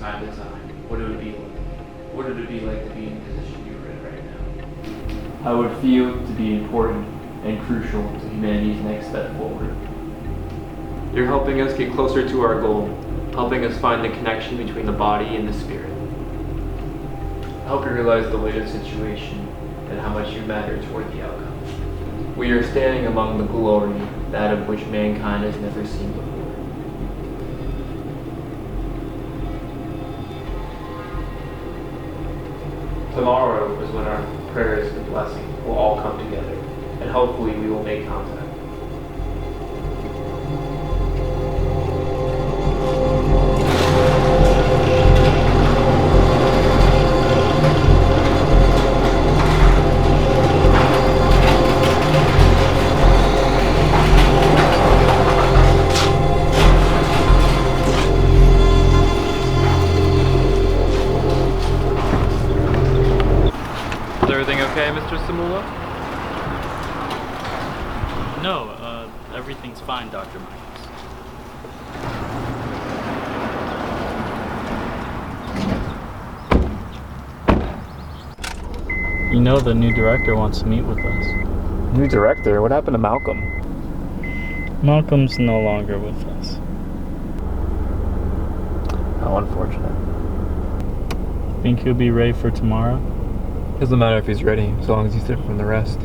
side by side, what would it be like? What would it be like to be in the position you were in right now? I would feel to be important and crucial to humanity's next step forward. You're helping us get closer to our goal, helping us find the connection between the body and the spirit. I hope you realize the weight of the situation and how much you matter toward the outcome. We are standing among the glory, that of which mankind has never seen before. Tomorrow is when our prayers and blessing will all come together, and hopefully we will make contact. Is everything okay, Mr. Samula? No, everything's fine, Dr. Michaels. You know the new director wants to meet with us. New director? What happened to Malcolm? Malcolm's no longer with us. How unfortunate. Think he'll be ready for tomorrow? Doesn't matter if he's ready, as long as he's different from the rest.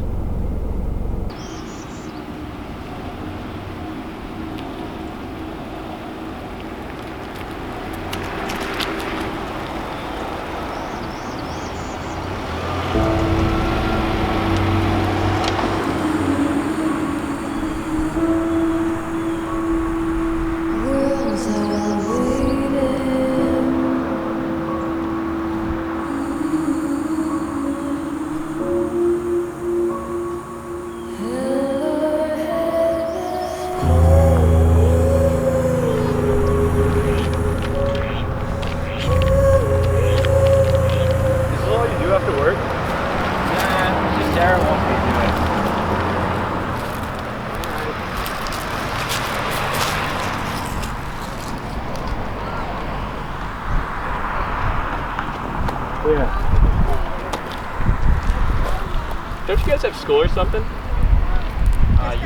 Don't you guys have school or something? You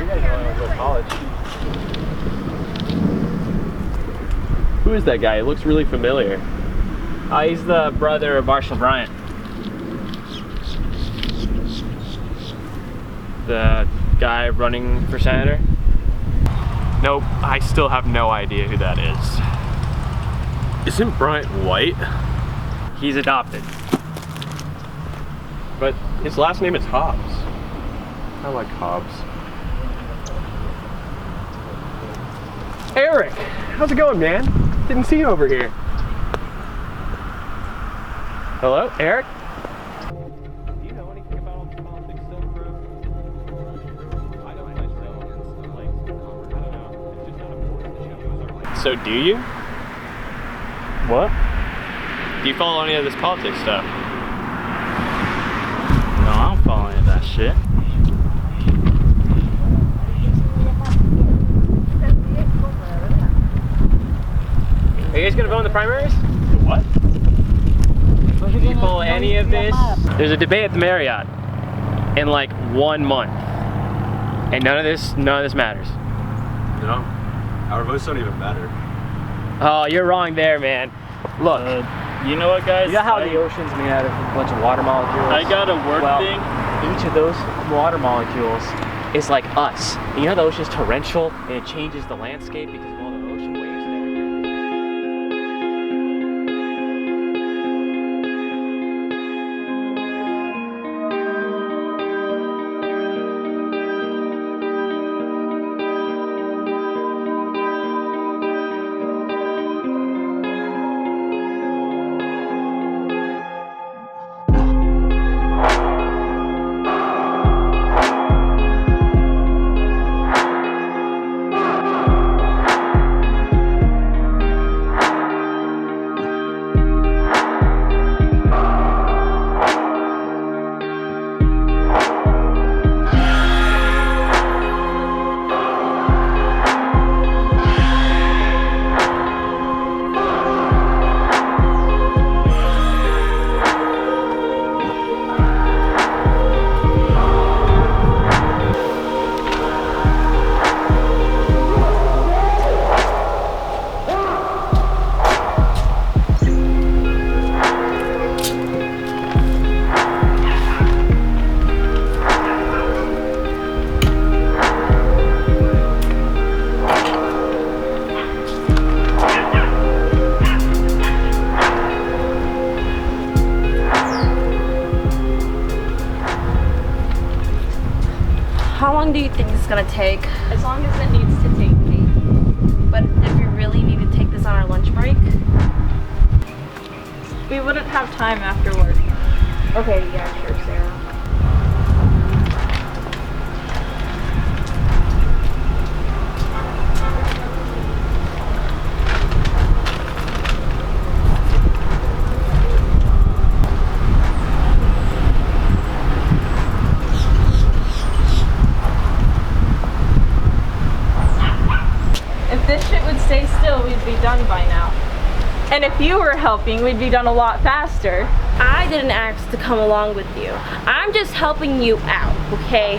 guys are going to go to college. Who is that guy? He looks really familiar. He's the brother of Marshall Bryant. The guy running for senator? Nope, I still have no idea who that is. Isn't Bryant white? He's adopted. But his last name is Hobbs. I like Hobbs. Eric! How's it going, man? Didn't see you over here. Hello, Eric? Do you know anything about all the politics stuff, bro? I don't myself. Like, I don't know. It's just not important to show us. So do you? What? Do you follow any of this politics stuff? No, I don't follow any of that shit. Are you guys gonna vote in the primaries? What? Do you follow any of this? There's a debate at the Marriott in like 1 month, and none of this matters. No, our votes don't even matter. Oh, you're wrong there, man. Look, You know what, guys? You know how the ocean's made out of a bunch of water molecules? I got a work thing. Each of those water molecules is like us. And you know the ocean's torrential and it changes the landscape because of all the ocean waves and everything? long do you think it's gonna take? As long as it needs to take, Kate. But if we really need to take this on our lunch break? We wouldn't have time after work. Okay, yeah, sure, Sarah. If this shit would stay still, we'd be done by now. And if you were helping, we'd be done a lot faster. I didn't ask to come along with you. I'm just helping you out, okay?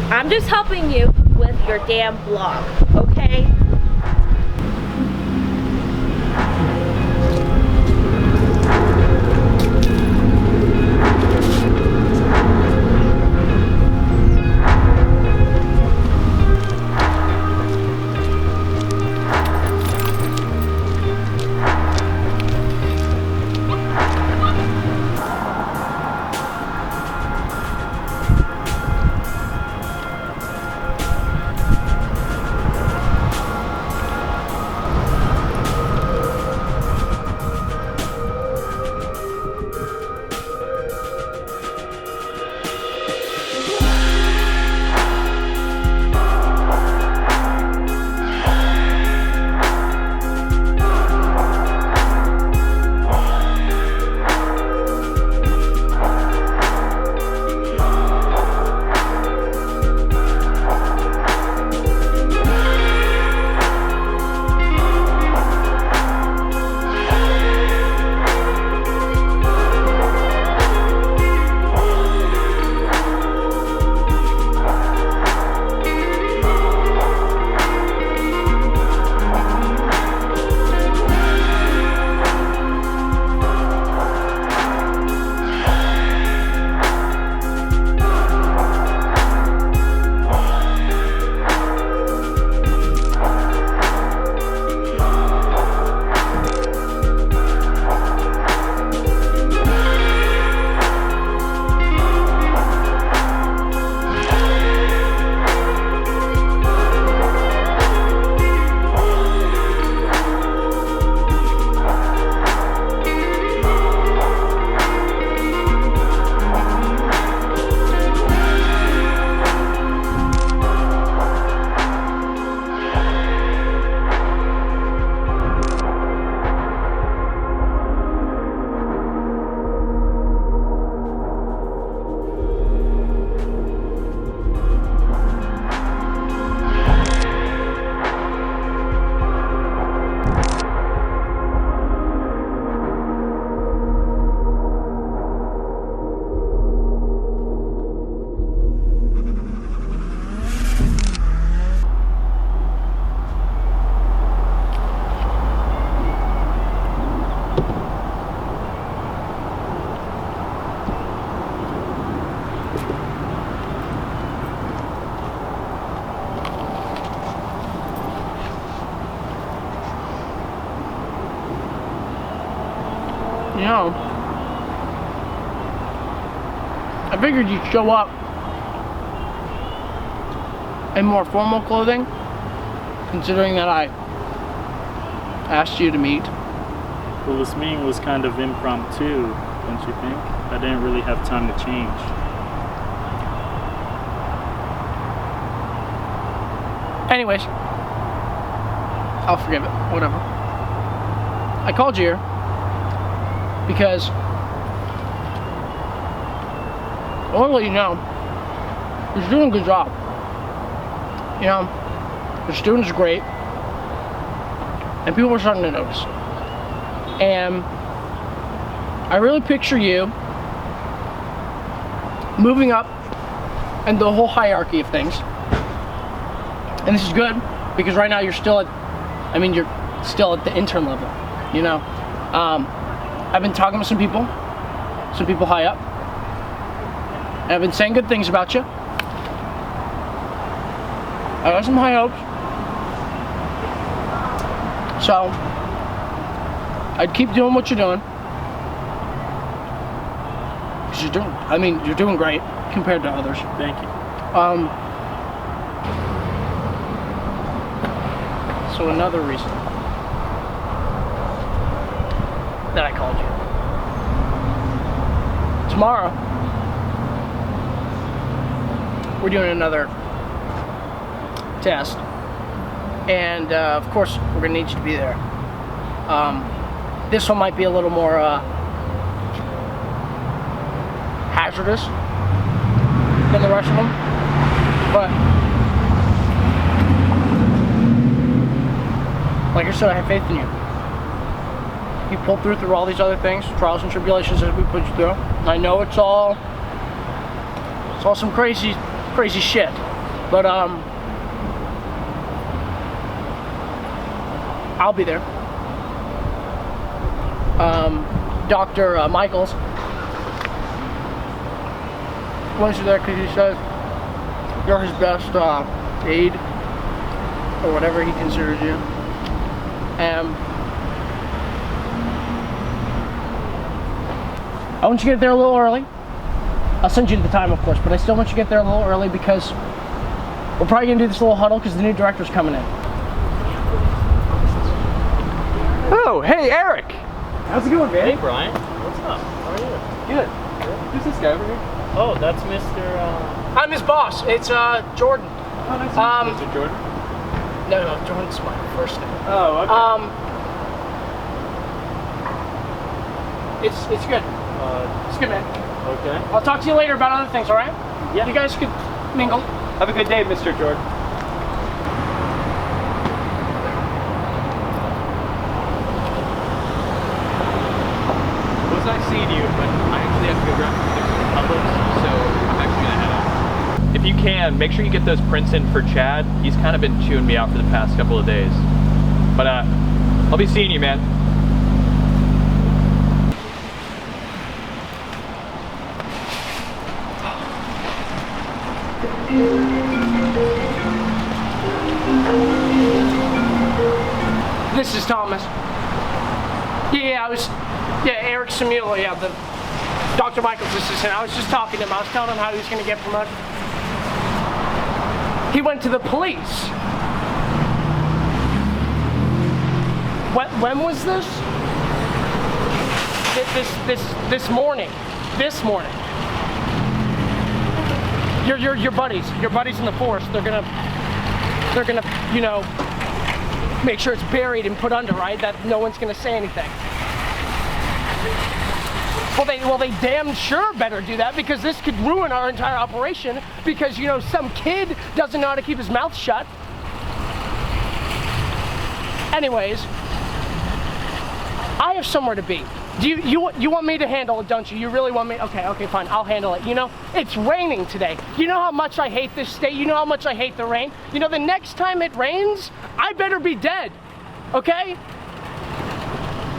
I'm just helping you with your damn blog, okay? You know, I figured you'd show up in more formal clothing, considering that I asked you to meet. Well, this meeting was kind of impromptu, don't you think? I didn't really have time to change. Anyways, I'll forgive it, whatever. I called you here because I want to let you know you're doing a good job. You know, your students are great, and people are starting to notice. And I really picture you moving up in the whole hierarchy of things. And this is good because right now you're still at, you're still at the intern level, you know. I've been talking to some people high up, and I've been saying good things about you. I got some high hopes. So, I'd keep doing what you're doing. 'Cause you're doing great compared to others. Thank you. also another reason that I called you. Tomorrow, we're doing another test, and of course, we're gonna need you to be there. This one might be a little more hazardous than the rest of them, but like I said, I have faith in you. You pulled through all these other things, trials and tribulations that we put you through. I know it's all some crazy shit, but I'll be there. Dr. Michaels wants you there because he says you're his best aide, or whatever he considers you. I want you to get there a little early. I'll send you the time, of course, but I still want you to get there a little early because we're probably going to do this little huddle because the new director's coming in. Oh, hey, Eric. How's it going, man? Hey, Brian. What's up? How are you? Good. Who's this guy over here? Oh, that's Mr. I'm his boss. It's Jordan. Oh, nice to meet you, Mr. Jordan. No, Jordan's my first name. Oh, okay. It's good. It's good, man. Okay. I'll talk to you later about other things, all right? Yeah. You guys could mingle. Have a good day, Mr. Jordan. Was nice seeing you, but I actually have to go grab some things from Publix, so I'm actually gonna head out. If you can, make sure you get those prints in for Chad. He's kind of been chewing me out for the past couple of days. But I'll be seeing you, man. This is Thomas. Eric Samuel, the Dr. Michael's assistant. I was just talking to him. I was telling him how he was going to get promoted. He went to the police. When was this? This morning. This morning. Your buddies in the force. They're gonna, make sure it's buried and put under, right? That no one's gonna say anything. Well, they damn sure better do that because this could ruin our entire operation because, some kid doesn't know how to keep his mouth shut. Anyways, I have somewhere to be. Do you want me to handle it, don't you? You really want me? Okay, fine, I'll handle it. It's raining today. You know how much I hate this state? You know how much I hate the rain? The next time it rains, I better be dead, okay?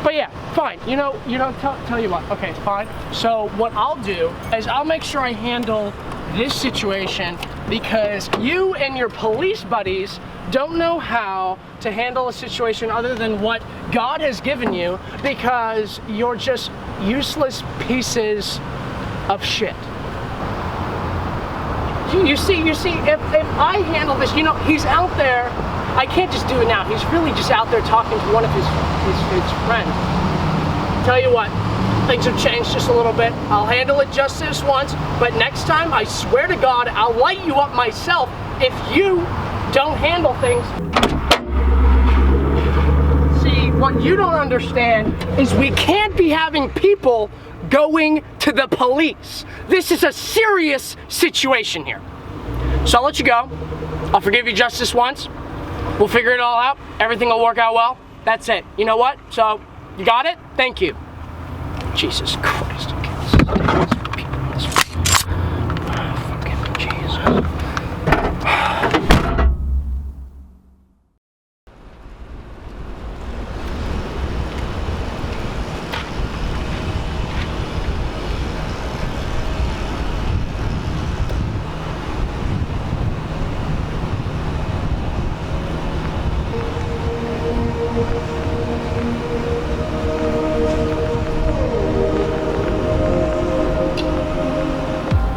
But yeah, fine. Tell you what. Okay, fine. So what I'll do is I'll make sure I handle this situation because you and your police buddies don't know how to handle a situation other than what God has given you because you're just useless pieces of shit. You see, if I handle this, he's out there. I can't just do it now. He's really just out there talking to one of his friends. Tell you what, things have changed just a little bit. I'll handle it just this once, but next time, I swear to God, I'll light you up myself if you don't handle things. See, what you don't understand is we can't be having people going to the police. This is a serious situation here. So I'll let you go. I'll forgive you just this once. We'll figure it all out. Everything will work out well. That's it. You know what? So, you got it? Thank you. Jesus Christ. Fucking Jesus.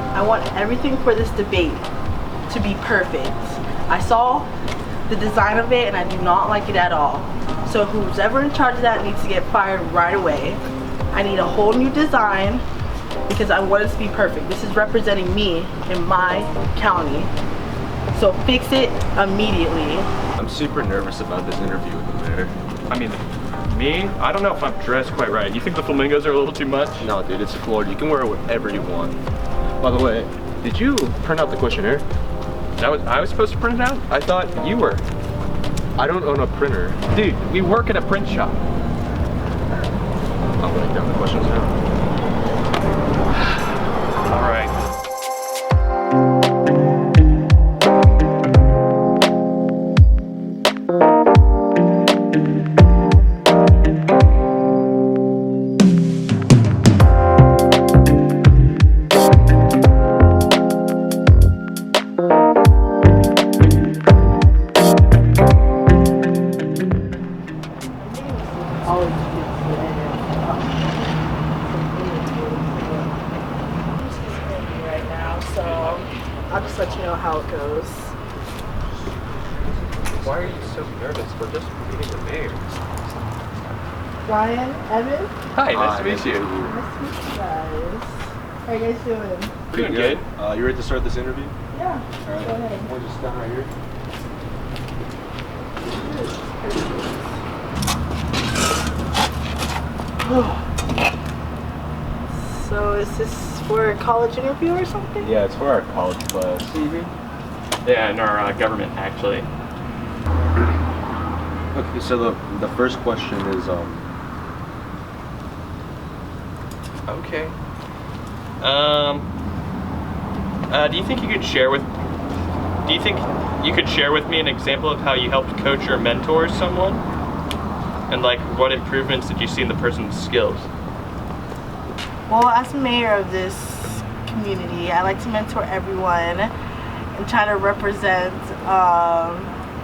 I want everything for this debate to be perfect. I saw the design of it, and I do not like it at all. So who's ever in charge of that needs to get fired right away. I need a whole new design because I want it to be perfect. This is representing me in my county. So fix it immediately. I'm super nervous about this interview with the mayor. I mean, me? I don't know if I'm dressed quite right. You think the flamingos are a little too much? No, dude, it's Florida. You can wear whatever you want. By the way, did you print out the questionnaire? I was supposed to print it out? I thought you were. I don't own a printer. Dude, we work at a print shop. I'll write down the questions now. All right. I'll just let you know how it goes. Why are you so nervous? We're just meeting the mayor. Ryan, Evan, Hi, nice to meet you. nice to meet you guys. How are you guys doing? Pretty good. You ready to start this interview? Yeah, All right. go ahead. We'll just stand right here. So is this for a college interview or something? Yeah, it's for our college class. Yeah, in our government, actually. Okay, so the first question is Okay. Do you think you could share with me an example of how you helped coach or mentor someone? And like, what improvements did you see in the person's skills? Well, as mayor of this community, I like to mentor everyone and try to represent,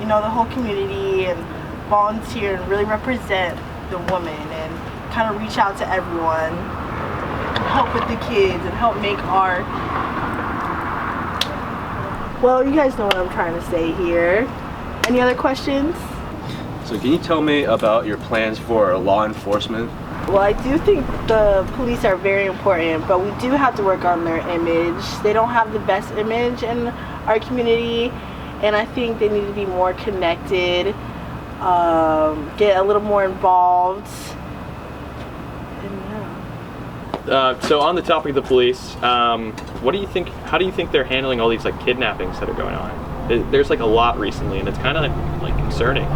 you know, the whole community and volunteer and really represent the woman and kind of reach out to everyone, help with the kids and help make art. Well, you guys know what I'm trying to say here. Any other questions? so can you tell me about your plans for law enforcement? Well, I do think the police are very important, but we do have to work on their image. They don't have the best image in our community, and I think they need to be more connected, get a little more involved. And yeah. So on the topic of the police, what do you think? How do you think they're handling all these like kidnappings that are going on? There's like a lot recently, and it's kind of like concerning.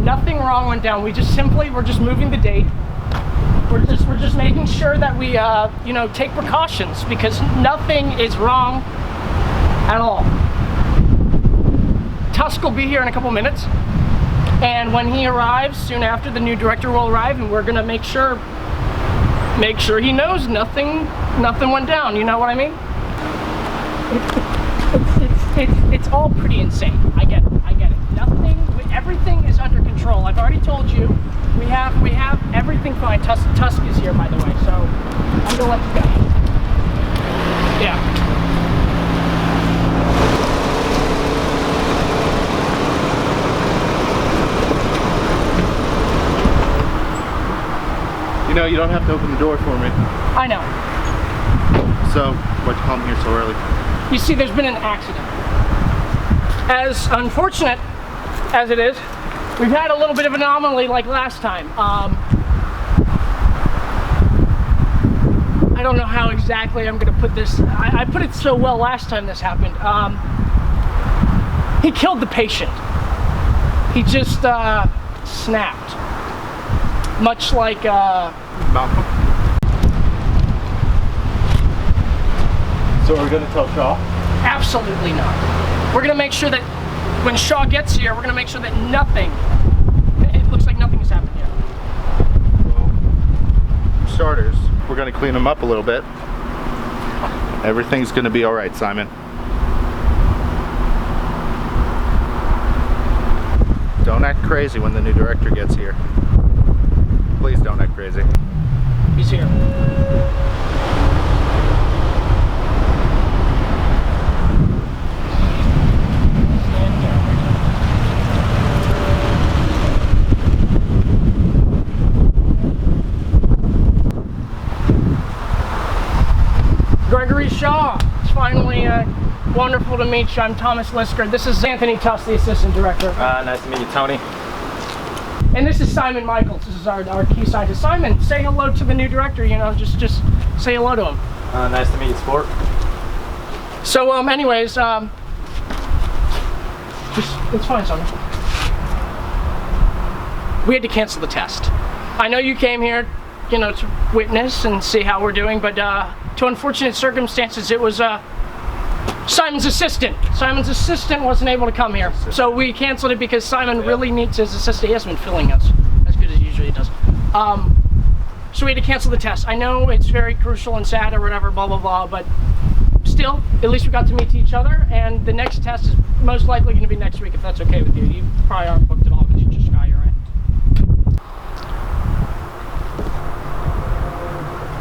Nothing wrong went down. We're just moving the date. We're just making sure that we you know, take precautions because nothing is wrong at all. Tusk will be here in a couple minutes, and when he arrives, soon after, the new director will arrive, and we're gonna make sure he knows nothing went down. You know what I mean? It's all pretty insane. I get it. Everything is under control. I've already told you. We have everything fine. Tusk is here, by the way, so I'm gonna let you go. Yeah. You know, you don't have to open the door for me. I know. So, why'd you come here so early? You see, there's been an accident. As unfortunate as it is, we've had a little bit of an anomaly like last time. I don't know how exactly I'm gonna put this. I put it so well last time this happened. He killed the patient. He just snapped. Much like Malcolm. So we're gonna tell Shaw? Absolutely not. We're gonna make sure that when Shaw gets here, we're gonna make sure that nothing, it looks like nothing has happened yet. Well, for starters, we're gonna clean him up a little bit. Everything's gonna be all right, Simon. Don't act crazy when the new director gets here. Please don't act crazy. He's here. Gregory Shaw. It's finally wonderful to meet you. I'm Thomas Lisker. This is Anthony Tuss, the assistant director. Nice to meet you, Tony. And this is Simon Michaels. This is our key scientist. Simon, say hello to the new director. You know, just say hello to him. Nice to meet you, Sport. So, anyways, it's fine, Simon. We had to cancel the test. I know you came here, you know, to witness and see how we're doing, but to unfortunate circumstances, it was Simon's assistant. Simon's assistant wasn't able to come here, so we canceled it because Simon really needs his assistant. He hasn't been filling us as good as he usually does. So we had to cancel the test. I know it's very crucial and sad or whatever, blah blah blah, but still, at least we got to meet each other. And the next test is most likely going to be next week, if that's okay with you. You probably aren't booked at all because you just got here, right?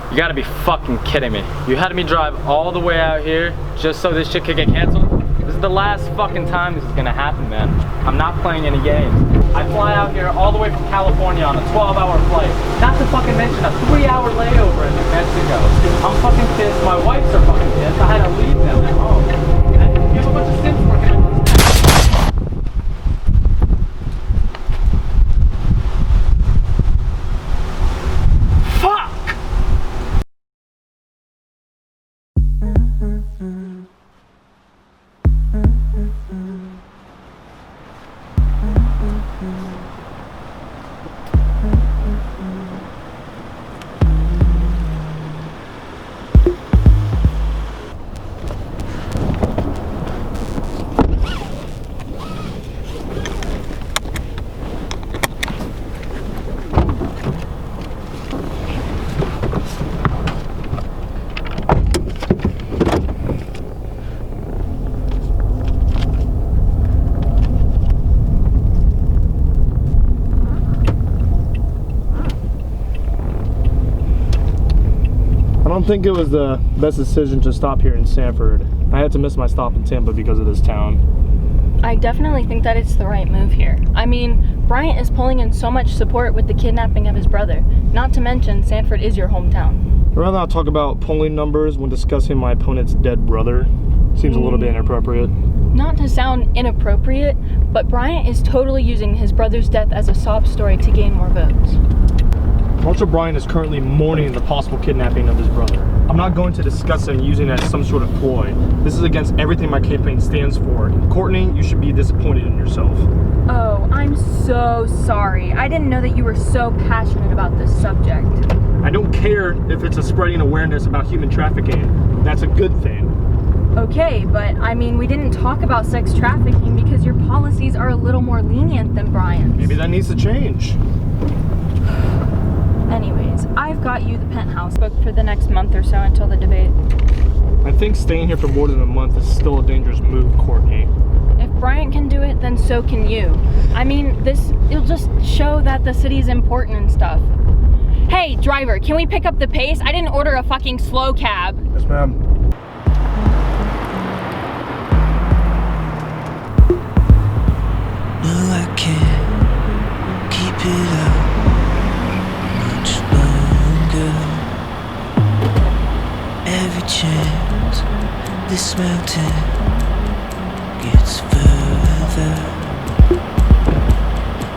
You gotta be fucking kidding me. You had me drive all the way out here just so this shit could get canceled? This is the last fucking time this is gonna happen, man. I'm not playing any games. I fly out here all the way from California on a 12-hour flight. Not to fucking mention a 3-hour layover in New Mexico. I'm fucking pissed. My wife's are fucking pissed. I had to leave them at home. And you have a bunch of Sims working on this. Fuck! I don't think it was the best decision to stop here in Sanford. I had to miss my stop in Tampa because of this town. I definitely think that it's the right move here. I mean, Bryant is pulling in so much support with the kidnapping of his brother. Not to mention, Sanford is your hometown. I'd rather not talk about polling numbers when discussing my opponent's dead brother. Seems a little bit inappropriate. Not to sound inappropriate, but Bryant is totally using his brother's death as a sob story to gain more votes. Marshall Bryant is currently mourning the possible kidnapping of his brother. I'm not going to discuss it and using it as some sort of ploy. This is against everything my campaign stands for. Courtney, you should be disappointed in yourself. Oh, I'm so sorry. I didn't know that you were so passionate about this subject. I don't care if it's a spreading awareness about human trafficking. That's a good thing. Okay, but I mean, we didn't talk about sex trafficking because your policies are a little more lenient than Bryant's. Maybe that needs to change. Anyways, I've got you the penthouse booked for the next month or so until the debate. I think staying here for more than a month is still a dangerous move, Courtney. If Bryant can do it, then so can you. I mean, it'll just show that the city's important and stuff. Hey, driver, can we pick up the pace? I didn't order a fucking slow cab. Yes, ma'am. No, I can't keep it up much longer. Every chance this mountain gets further,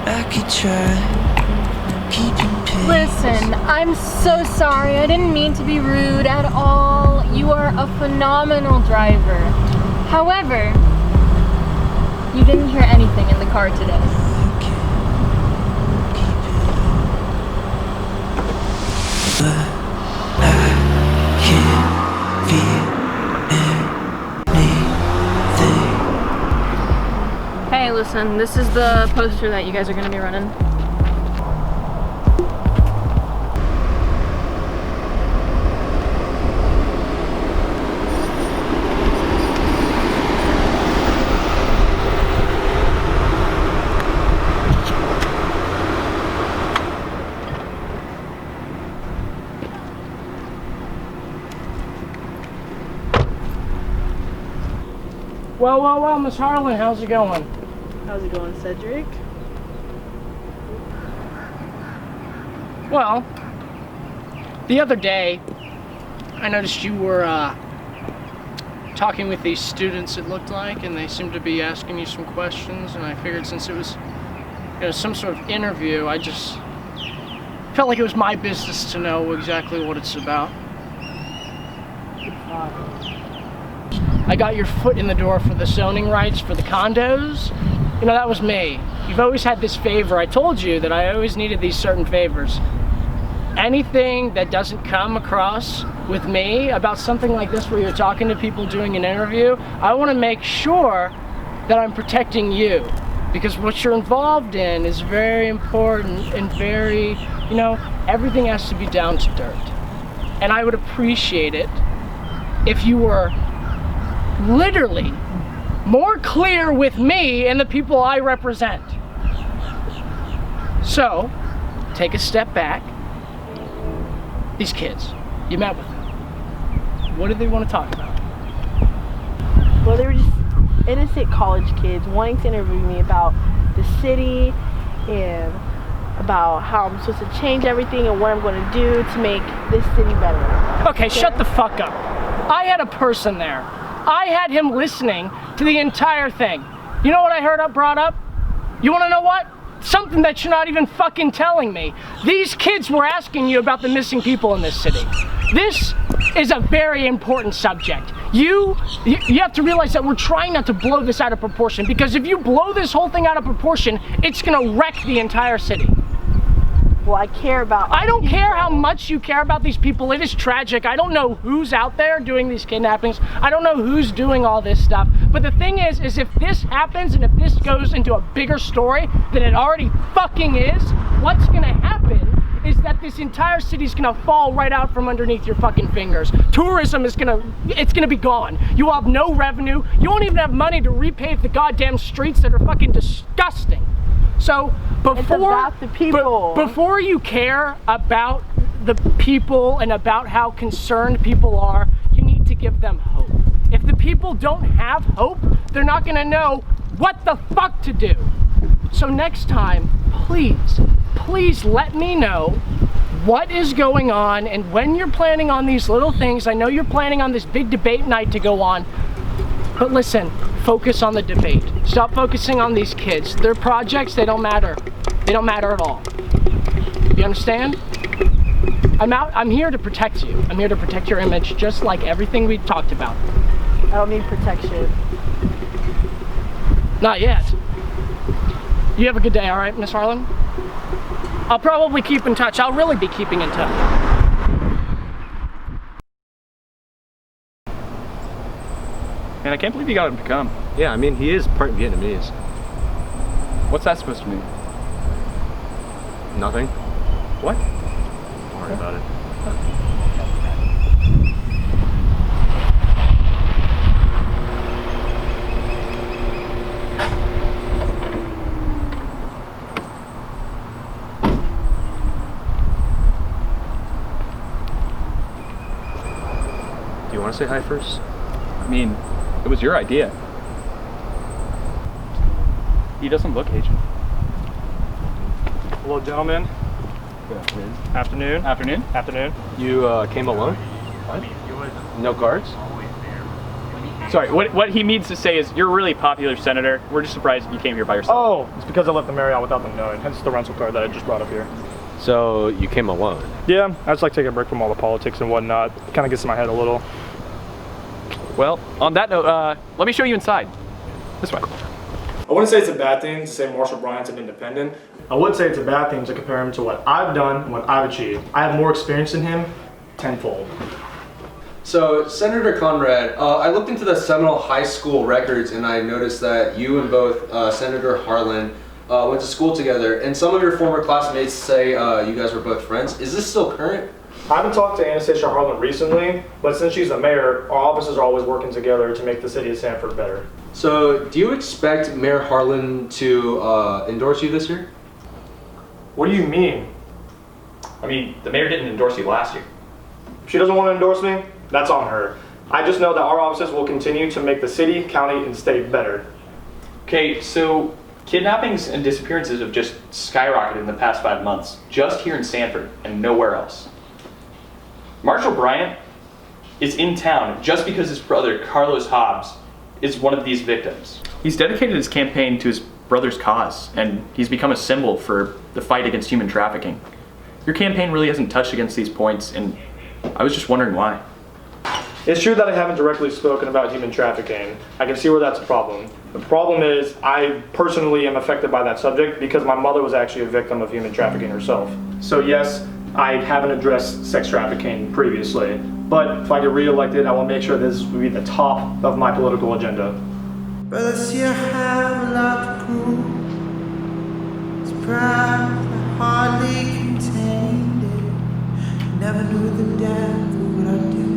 I could try keeping pace. Listen, I'm so sorry. I didn't mean to be rude at all. You are a phenomenal driver. However, you didn't hear anything in the car today. Hey, listen, this is the poster that you guys are going to be running. Well, Miss Harlan, how's it going? How's it going, Cedric? Well, the other day, I noticed you were talking with these students, it looked like, and they seemed to be asking you some questions, and I figured since it was some sort of interview, I just felt like it was my business to know exactly what it's about. I got your foot in the door for the zoning rights for the condos. You know, that was me. You've always had this favor. I told you that I always needed these certain favors. Anything that doesn't come across with me about something like this where you're talking to people doing an interview, I want to make sure that I'm protecting you. Because what you're involved in is very important and very, everything has to be down to dirt. And I would appreciate it if you were literally more clear with me and the people I represent. So, take a step back. These kids, you met with them. What do they want to talk about? Well, they were just innocent college kids wanting to interview me about the city and about how I'm supposed to change everything and what I'm going to do to make this city better. Okay, shut the fuck up. I had a person there. I had him listening to the entire thing. You know what I heard brought up? You want to know what? Something that you're not even fucking telling me. These kids were asking you about the missing people in this city. This is a very important subject. You have to realize that we're trying not to blow this out of proportion, because if you blow this whole thing out of proportion, it's gonna wreck the entire city. Well, I care about... I don't care how much you care about these people. It is tragic. I don't know who's out there doing these kidnappings. I don't know who's doing all this stuff. But the thing is if this happens and if this goes into a bigger story than it already fucking is, what's gonna happen is that this entire city's gonna fall right out from underneath your fucking fingers. Tourism is gonna be gone. You will have no revenue. You won't even have money to repave the goddamn streets that are fucking disgusting. So before you care about the people and about how concerned people are, you need to give them hope. If the people don't have hope, they're not gonna know what the fuck to do. So next time, please let me know what is going on and when you're planning on these little things. I know you're planning on this big debate night to go on, but listen, focus on the debate. Stop focusing on these kids. Their projects, they don't matter. They don't matter at all. You understand? I'm here to protect you. I'm here to protect your image, just like everything we talked about. I don't need protection. Not yet. You have a good day, all right, Miss Harlan? I'll probably keep in touch. I'll really be keeping in touch. Man, I can't believe you got him to come. Yeah, I mean, he is part Vietnamese. What's that supposed to mean? Nothing. What? Don't worry about it. Do you want to say hi first? I mean, it was your idea. He doesn't look Asian. Hello, gentlemen. Good afternoon. Afternoon. Afternoon? Afternoon. You came alone? What? No guards? Sorry, what he means to say is you're a really popular senator. We're just surprised you came here by yourself. Oh, it's because I left the Marriott without them knowing, hence the rental car that I just brought up here. So you came alone? Yeah, I just like taking a break from all the politics and whatnot. Kind of gets in my head a little. Well, on that note, let me show you inside. This way. I wouldn't say it's a bad thing to say Marshall Bryant's an independent. I would say it's a bad thing to compare him to what I've done and what I've achieved. I have more experience than him, tenfold. So, Senator Conrad, I looked into the Seminole High School records and I noticed that you and both Senator Harlan went to school together, and some of your former classmates say you guys were both friends. Is this still current? I haven't talked to Anastasia Harlan recently, but since she's the mayor, our offices are always working together to make the city of Sanford better. So, do you expect Mayor Harlan to endorse you this year? What do you mean? I mean, the mayor didn't endorse you last year. If she doesn't want to endorse me, that's on her. I just know that our offices will continue to make the city, county, and state better. Okay, so kidnappings and disappearances have just skyrocketed in the past 5 months, just here in Sanford and nowhere else. Marshall Bryant is in town just because his brother, Carlos Hobbs, is one of these victims. He's dedicated his campaign to his brother's cause, and he's become a symbol for the fight against human trafficking. Your campaign really hasn't touched against these points, and I was just wondering why. It's true that I haven't directly spoken about human trafficking. I can see where that's a problem. The problem is I personally am affected by that subject because my mother was actually a victim of human trafficking herself. So yes, I haven't addressed sex trafficking previously, but if I get re-elected, I will make sure this will be the top of my political agenda. Brothers, you have a lot to prove. It's pride that hardly contained it. Never knew the depth of what I do.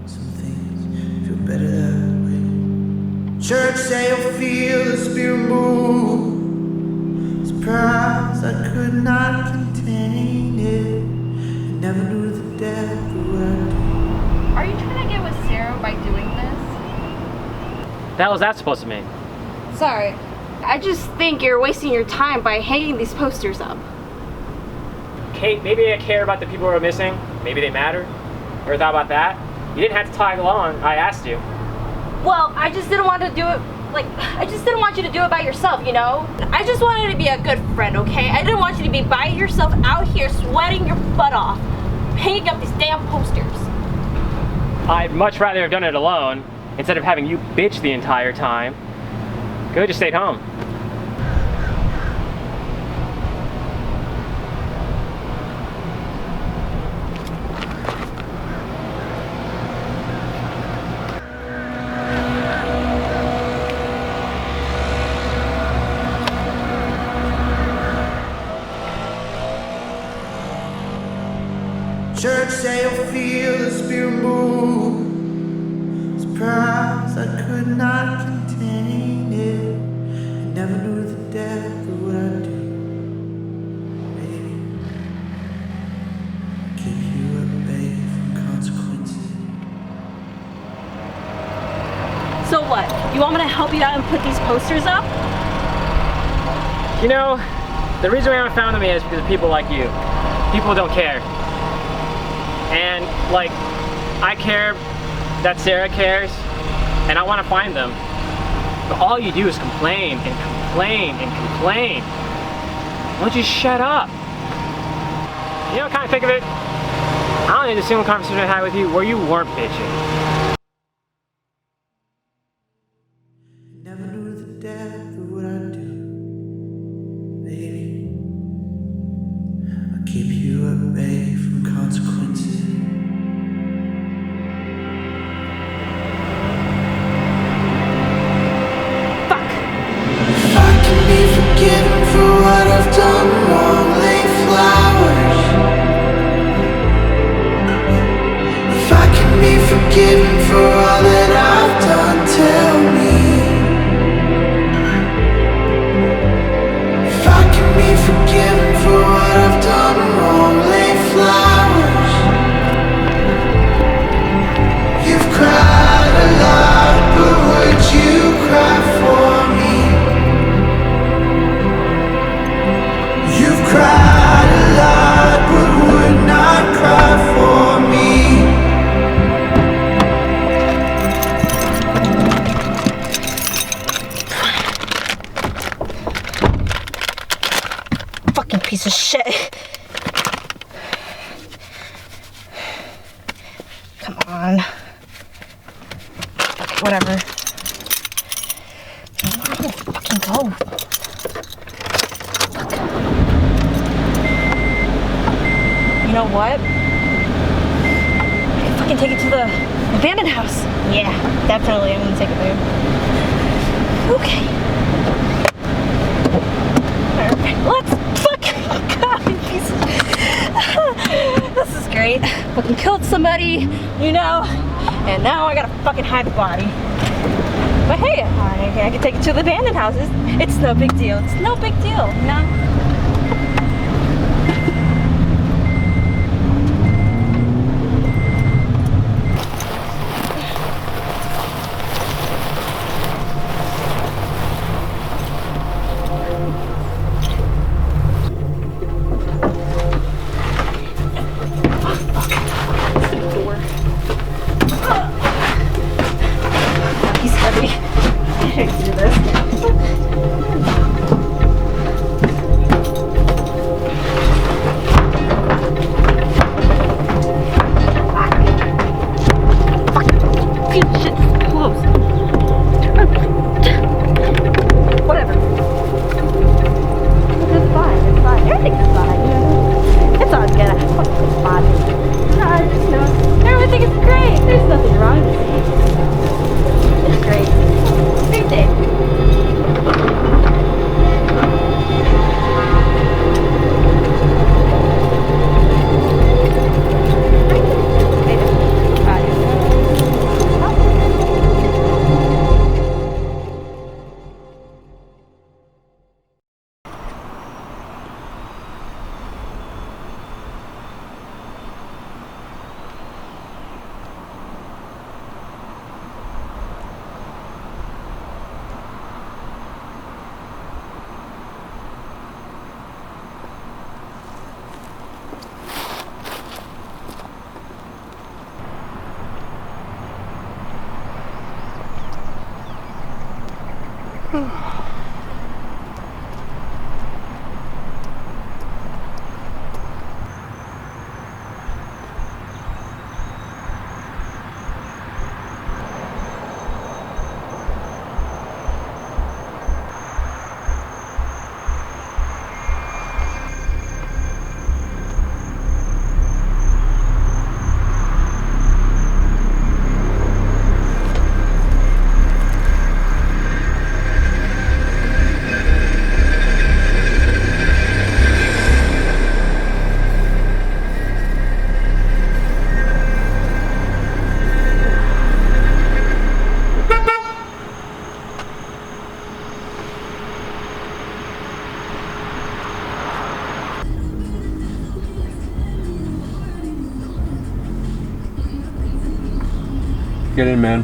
Some things feel better that way. Church say you'll feel the spirit move. Surprise, I could not contain it. Never knew the depth of what I do. Are you trying to get with Sarah by doing this? The hell is that supposed to mean? Sorry. I just think you're wasting your time by hanging these posters up. Kate, maybe I care about the people who are missing. Maybe they matter. Ever thought about that? You didn't have to tag along. I asked you. Well, I just didn't want to do it, I just didn't want you to do it by yourself, you know? I just wanted to be a good friend, okay? I didn't want you to be by yourself out here sweating your butt off, hanging up these damn posters. I'd much rather have done it alone instead of having you bitch the entire time. Could've just stayed home. Church say you'll feel the spirit move. Surprise, I could not contain it. I never knew the depth of what I do. Baby, I keep you at bay from consequences. So what? You want me to help you out and put these posters up? You know, the reason we haven't found them yet is because of people like you. People who don't care. And, like, I care that Sarah cares, and I want to find them. But all you do is complain and complain and complain. Why don't you shut up? You know what I kind of think of it? I don't need a single conversation I had with you where you weren't bitching. Never knew the depth of what I do. Baby, I keep you at bay from consequences. Forgiven for what I've done wrong, lay flowers. If I can be forgiven for all that I've done, tell me. If I can be forgiven for what I've done wrong, lay flowers. You've cried a lot, but would you cry for me? You've cried a lot, but would not cry for me. piece of shit. Come on. Whatever. Where did it fucking go? Fuck. You know what? I can fucking take it to the abandoned house. Yeah, definitely. I'm gonna take it there. Okay. Alright, let's fucking go. This is great. Fucking killed somebody, you know, and now I gotta fucking hide the body. But hey, I can take it to the abandoned houses. It's no big deal. It's no big deal, you know? Get in, man.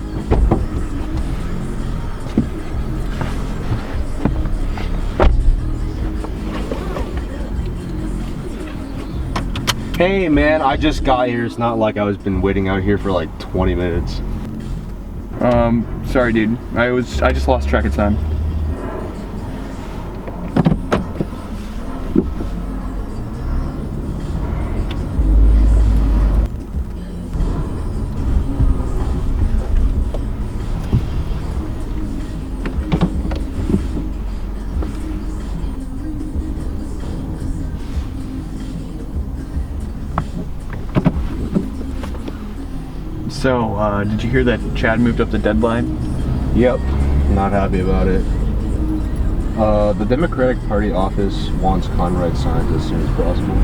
Hey, man, I just got here. It's not like I was been waiting out here for like 20 minutes. Sorry, dude. I just lost track of time. So, did you hear that Chad moved up the deadline? Yep, not happy about it. The Democratic Party office wants Conrad signed as soon as possible.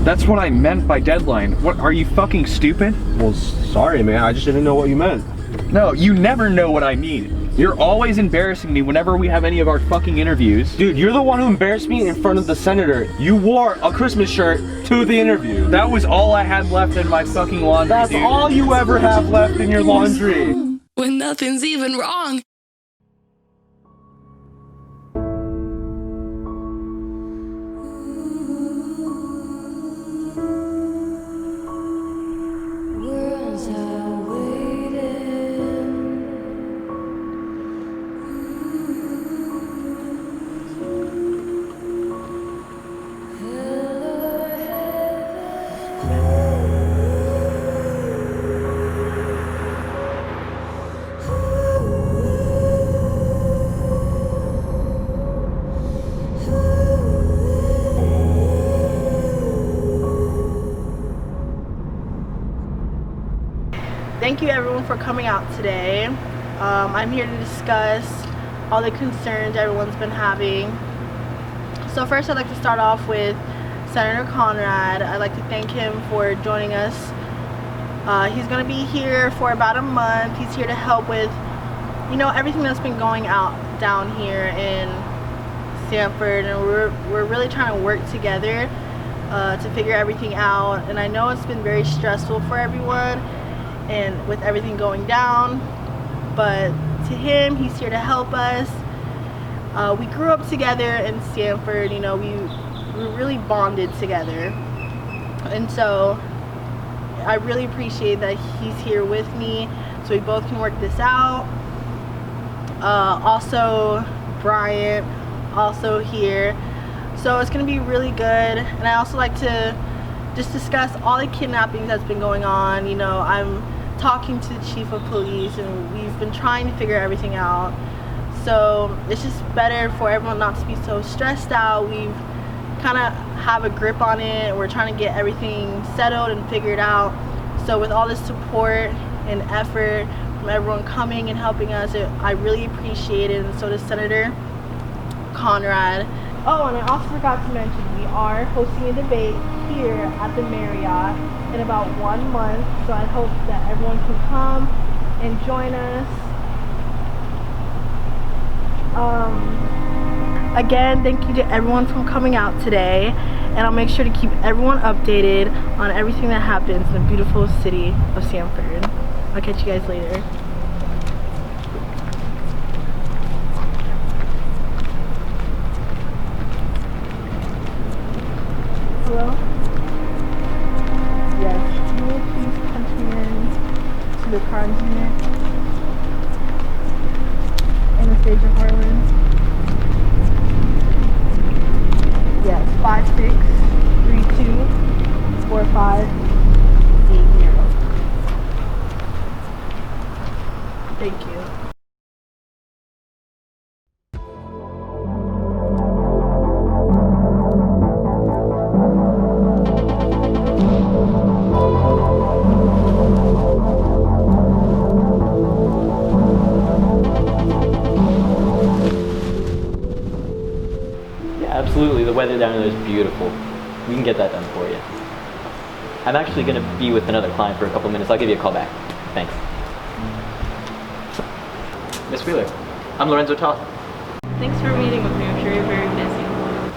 That's what I meant by deadline. What, are you fucking stupid? Well, sorry, man, I just didn't know what you meant. No, you never know what I mean. You're always embarrassing me whenever we have any of our fucking interviews. Dude, you're the one who embarrassed me in front of the senator. You wore a Christmas shirt to the interview. That was all I had left in my fucking laundry, That's dude. all you ever have left in your laundry. When nothing's even wrong. thank you everyone for coming out today. I'm here to discuss all the concerns everyone's been having. So first I'd like to start off with Senator Conrad. I'd like to thank him for joining us. He's going to be here for about a month. He's here to help with, you know, everything that's been going out down here in Sanford, and we're really trying to work together to figure everything out. And I know it's been very stressful for everyone and with everything going down, but to him, he's here to help us. We grew up together in Sanford, you know, we really bonded together, and so I really appreciate that he's here with me so we both can work this out. Also Bryant, also here, so it's gonna be really good. And I also like to just discuss all the kidnappings that's been going on. You know, I'm talking to the chief of police and we've been trying to figure everything out. So it's just better for everyone not to be so stressed out. We've kind of have a grip on it. We're trying to get everything settled and figured out. So with all this support and effort from everyone coming and helping us, I really appreciate it, and so does Senator Conrad. Oh, and I also forgot to mention, we are hosting a debate here at the Marriott in about 1 month, so I hope that everyone can come and join us. Again, thank you to everyone for coming out today, and I'll make sure to keep everyone updated on everything that happens in the beautiful city of Sanford. I'll catch you guys later. Hello? Yes, can you please punch me in to the crimes unit? Anastasia Harlan. Yes, 56324580. Thank you. Absolutely, the weather down there is beautiful. We can get that done for you. I'm actually going to be with another client for a couple minutes. I'll give you a call back. Thanks. Miss Wheeler, I'm Lorenzo Toth. Thanks for meeting with me. I'm sure you're very busy.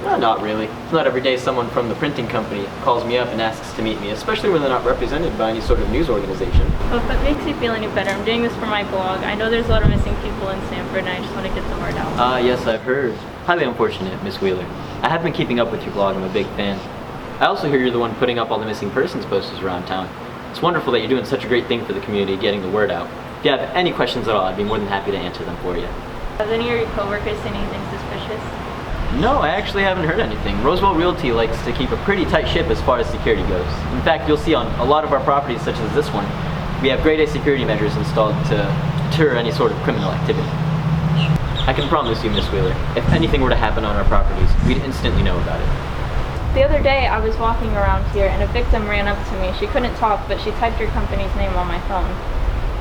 No, not really. It's not every day someone from the printing company calls me up and asks to meet me, especially when they're not represented by any sort of news organization. Well, if that makes you feel any better, I'm doing this for my blog. I know there's a lot of missing people in Sanford, and I just want to get the word out. Yes, I've heard. Highly unfortunate, Miss Wheeler. I have been keeping up with your blog. I'm a big fan. I also hear you're the one putting up all the missing persons posters around town. It's wonderful that you're doing such a great thing for the community, getting the word out. If you have any questions at all, I'd be more than happy to answer them for you. Have any of your coworkers seen anything suspicious? No, I actually haven't heard anything. Roosevelt Realty likes to keep a pretty tight ship as far as security goes. In fact, you'll see on a lot of our properties, such as this one, we have grade A security measures installed to deter any sort of criminal activity. I can promise you, Miss Wheeler, if anything were to happen on our properties, we'd instantly know about it. The other day, I was walking around here and a victim ran up to me. She couldn't talk, but she typed your company's name on my phone.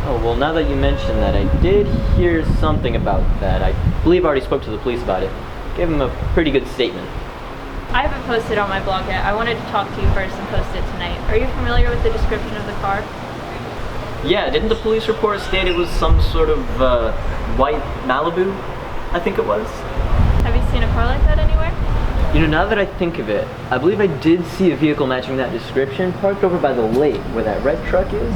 Oh, well, now that you mention that, I did hear something about that. I believe I already spoke to the police about it. Gave them a pretty good statement. I haven't posted on my blog yet. I wanted to talk to you first and post it tonight. Are you familiar with the description of the car? Yeah, didn't the police report state it was some sort of white Malibu? I think it was. Have you seen a car like that anywhere? You know, now that I think of it, I believe I did see a vehicle matching that description parked over by the lake where that red truck is.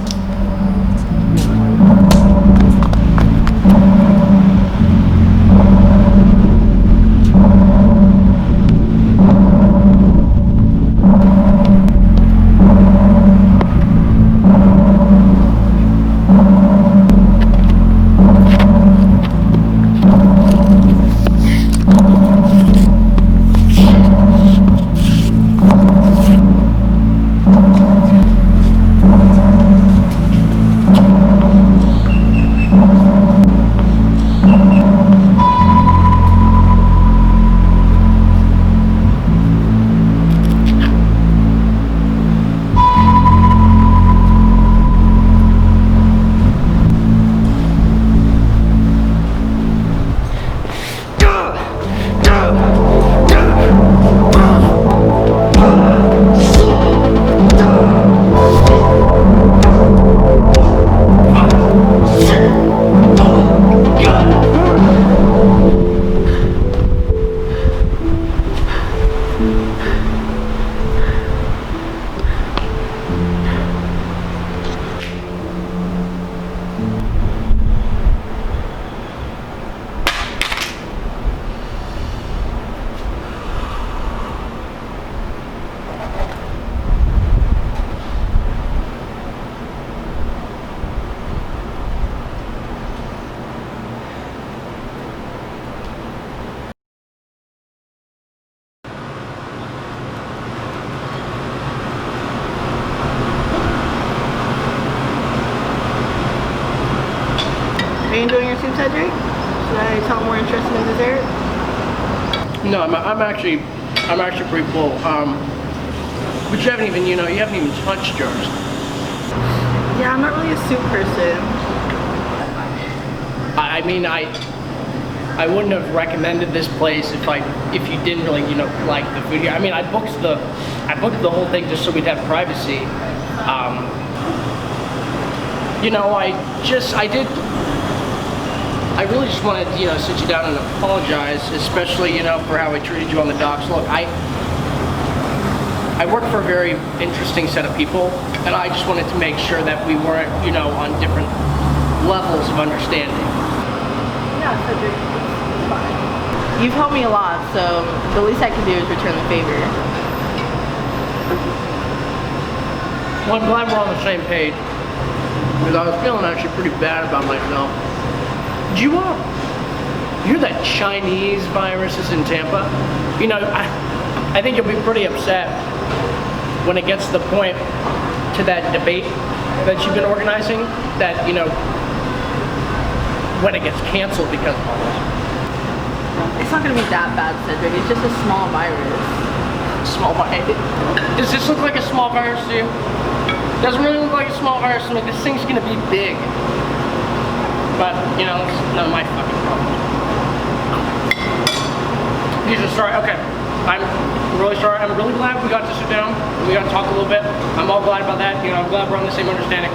you enjoying your soup, Cedric? Should I tell him we're interested in dessert? No, I'm actually pretty full. But you haven't even, you haven't even touched yours. Yeah, I'm not really a soup person. I mean, I wouldn't have recommended this place if you didn't really, like the food here. I mean, I booked the whole thing just so we'd have privacy. I really just wanted to, sit you down and apologize, especially, for how I treated you on the docks. Look, I work for a very interesting set of people, and I just wanted to make sure that we weren't, on different levels of understanding. Yeah, Cedric, it's fine. You've helped me a lot, so the least I can do is return the favor. Well, I'm glad we're on the same page, because I was feeling actually pretty bad about myself. Did you hear that Chinese virus is in Tampa? I think you'll be pretty upset when it gets to the point to that debate that you've been organizing, that, when it gets canceled because of all this. It's not gonna be that bad, Cedric. It's just a small virus. Small virus? Does this look like a small virus to you? Doesn't really look like a small virus to me. This thing's gonna be big. But, it's none of my fucking problem. These are sorry, okay. I'm really sorry. I'm really glad we got to sit down. We got to talk a little bit. I'm all glad about that. I'm glad we're on the same understanding.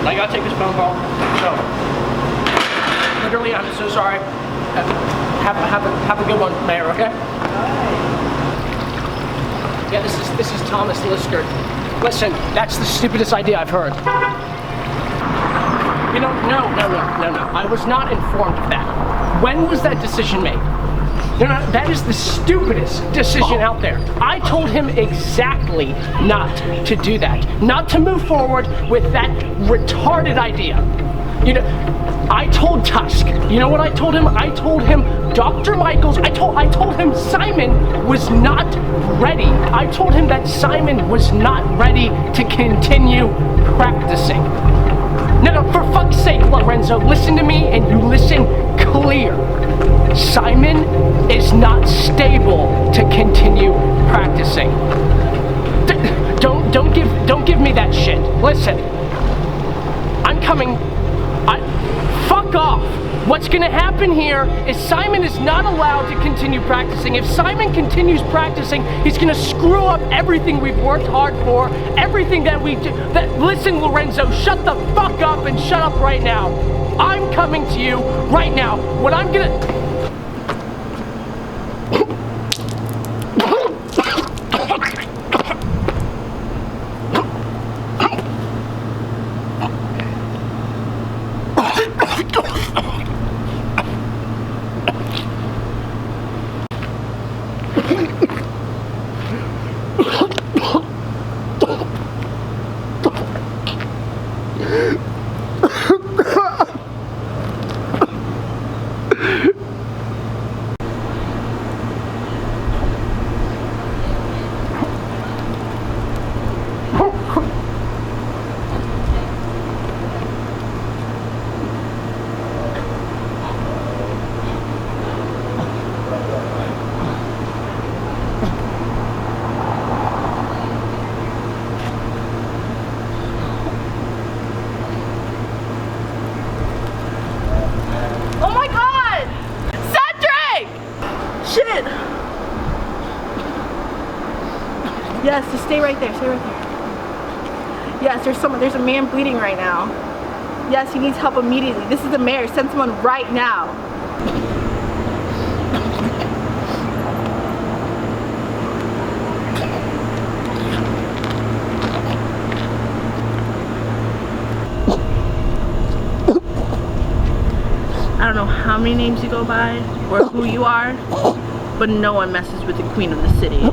I gotta take this phone call. So, literally, I'm so sorry. Have a good one, Mayor, okay? Yeah, this is Thomas Liskert. Listen, that's the stupidest idea I've heard. No. I was not informed of that. When was that decision made? No, that is the stupidest decision out there. I told him exactly not to do that. Not to move forward with that retarded idea. I told Tusk. You know what I told him? I told him Dr. Michaels, I told him Simon was not ready. I told him that Simon was not ready to continue practicing. No, for fuck's sake, Lorenzo, listen to me and you listen clear. Simon is not stable to continue practicing. Don't give me that shit. Listen, I'm coming. Fuck off. What's gonna happen here is Simon is not allowed to continue practicing. If Simon continues practicing, he's gonna screw up everything we've worked hard for, everything that we do. Listen, Lorenzo, shut the fuck up and shut up right now. I'm coming to you right now. What I'm gonna... Yes, just stay right there, stay right there. Yes, there's a man bleeding right now. Yes, he needs help immediately. This is the mayor, send someone right now. I don't know how many names you go by or who you are, but no one messes with the queen of the city.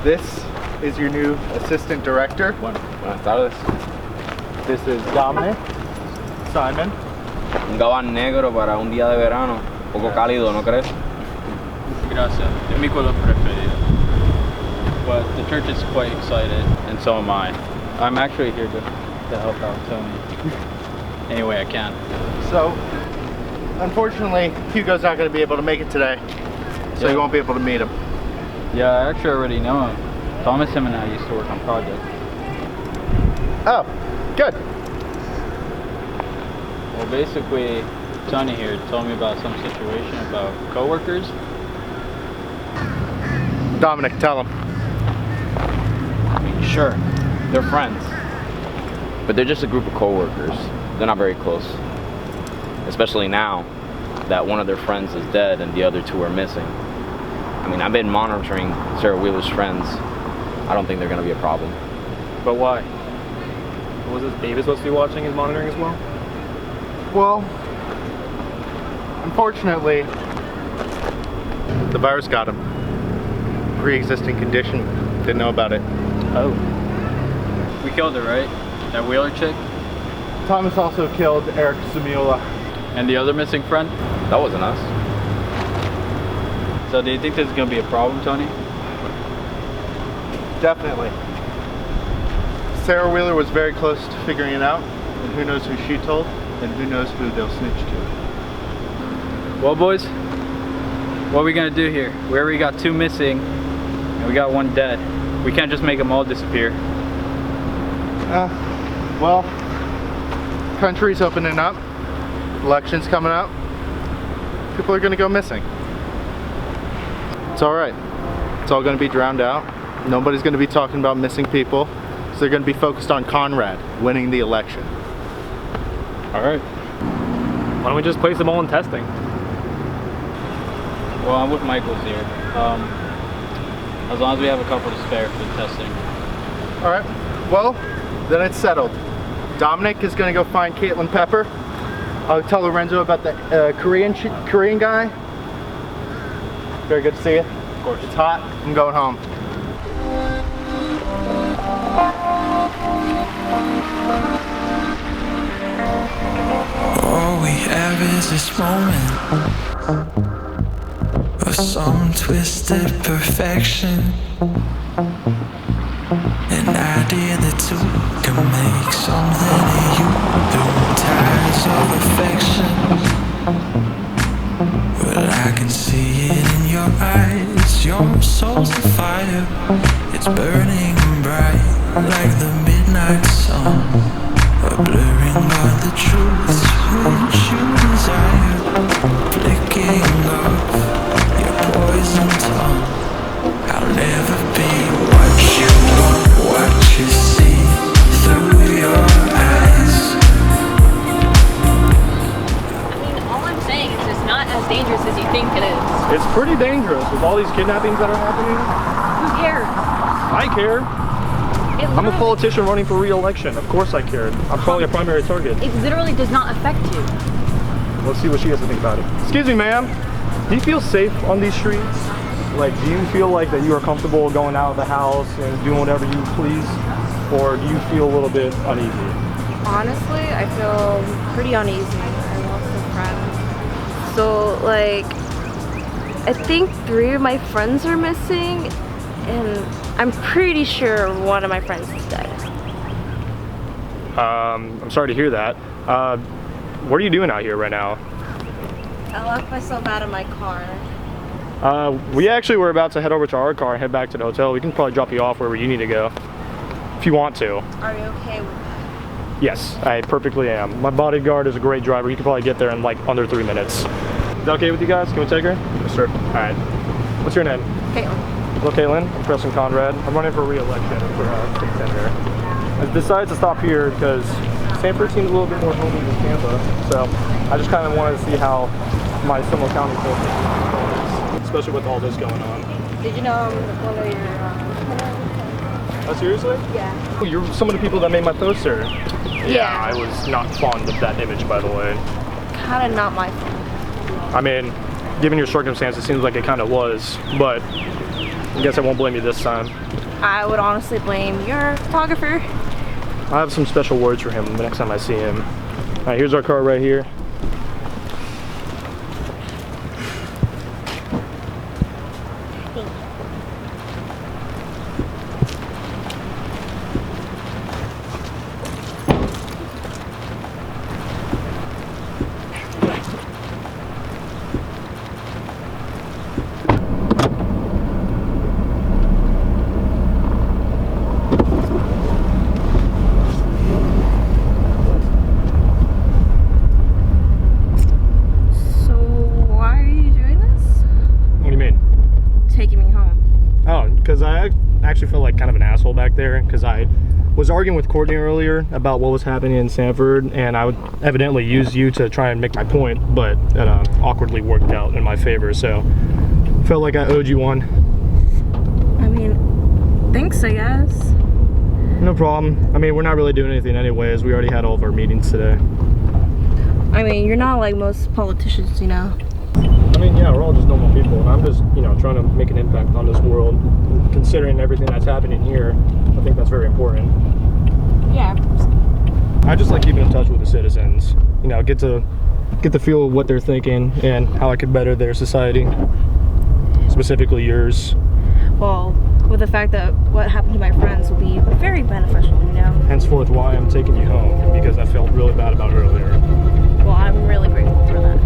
This is your new assistant director. Buenas tardes. This is Dominic. Simon. Un gabán negro para un día de verano. Poco cálido, ¿no crees? Gracias. Es mi color preferido. But the church is quite excited, and so am I. I'm actually here to help out Tony any way I can. So, unfortunately, Hugo's not going to be able to make it today, so you won't be able to meet him. Yeah, I actually already know him. Thomas, him and I used to work on projects. Oh, good. Well, basically, Tony here told me about some situation about coworkers. Dominic, tell him. I mean, sure, they're friends, but they're just a group of coworkers. They're not very close, especially now that one of their friends is dead and the other two are missing. I mean, I've been monitoring Sarah Wheeler's friends. I don't think they're going to be a problem. But why? Was this David supposed to be watching and monitoring as well? Well, unfortunately, the virus got him. Pre-existing condition. Didn't know about it. Oh. We killed her, right? That Wheeler chick? Thomas also killed Eric Samula. And the other missing friend? That wasn't us. So do you think this is going to be a problem, Tony? Definitely. Sarah Wheeler was very close to figuring it out, and who knows who she told, and who knows who they'll snitch to. Well, boys, what are we going to do here? We already got 2 missing, and we got 1 dead. We can't just make them all disappear. Well, country's opening up, elections coming up, people are going to go missing. It's alright. It's all going to be drowned out. Nobody's going to be talking about missing people. So they're going to be focused on Conrad winning the election. Alright. Why don't we just place them all in testing? Well, I'm with Michael's here. As long as we have a couple to spare for the testing. Alright. Well, then it's settled. Dominic is going to go find Caitlin Pepper. I'll tell Lorenzo about the Korean guy. Very good to see you. Of course. It's hot. I'm going home. All we have is this moment of some twisted perfection. An idea that two can make something of you through ties of affection. Well, I can see it in your eyes. Your soul's a fire. It's burning bright like the midnight sun. A blurring of the truths which you desire. Flicking off your poison tongue. I'll never be what you want, what you see through your eyes. As dangerous as you think it is. It's pretty dangerous with all these kidnappings that are happening. Who cares? I care. I'm a politician running for re-election. Of course I care. I'm probably a primary target. It literally does not affect you. Let's see what she has to think about it. Excuse me, ma'am. Do you feel safe on these streets? Like, do you feel like that you are comfortable going out of the house and doing whatever you please? Or do you feel a little bit uneasy? Honestly, I feel pretty uneasy. I lost a friend. So, like, I think 3 of my friends are missing, and I'm pretty sure one of my friends is dead. I'm sorry to hear that. What are you doing out here right now? I locked myself out of my car. We actually were about to head over to our car and head back to the hotel. We can probably drop you off wherever you need to go, if you want to. Are you okay with that? Yes, I perfectly am. My bodyguard is a great driver. You can probably get there in like under 3 minutes. Is that okay with you guys? Can we take her? Yes, sir. All right. What's your name? Caitlin. Hello, Caitlin. I'm Preston Conrad. I'm running for re-election for state senator. I decided to stop here because Sanford seems a little bit more homey than Tampa, so I just kind of wanted to see how my Seminole County feels, especially with all this going on. Did you know I'm one of your Oh, seriously? Yeah. Oh, you're some of the people that made my poster. Yeah, I was not fond of that image, by the way. Kind of not my fault. I mean, given your circumstances, it seems like it kind of was, but I guess I won't blame you this time. I would honestly blame your photographer. I have some special words for him the next time I see him. All right, here's our car right here. Because I actually felt like kind of an asshole back there because I was arguing with Courtney earlier about what was happening in Sanford, and I would evidently use you to try and make my point, but that awkwardly worked out in my favor, so felt like I owed you one. I mean, thanks, I guess. No problem. I mean, we're not really doing anything anyways. We already had all of our meetings today. I mean, you're not like most politicians, you know. I mean, yeah, we're all just normal people, and I'm just, you know, trying to make an impact on this world. And considering everything that's happening here, I think that's very important. Yeah. I just like keeping in touch with the citizens. You know, get to feel what they're thinking and how I could better their society, specifically yours. Well, with the fact that what happened to my friends will be very beneficial, you know. Henceforth, why I'm taking you home, because I felt really bad about earlier. Well, I'm really grateful for that.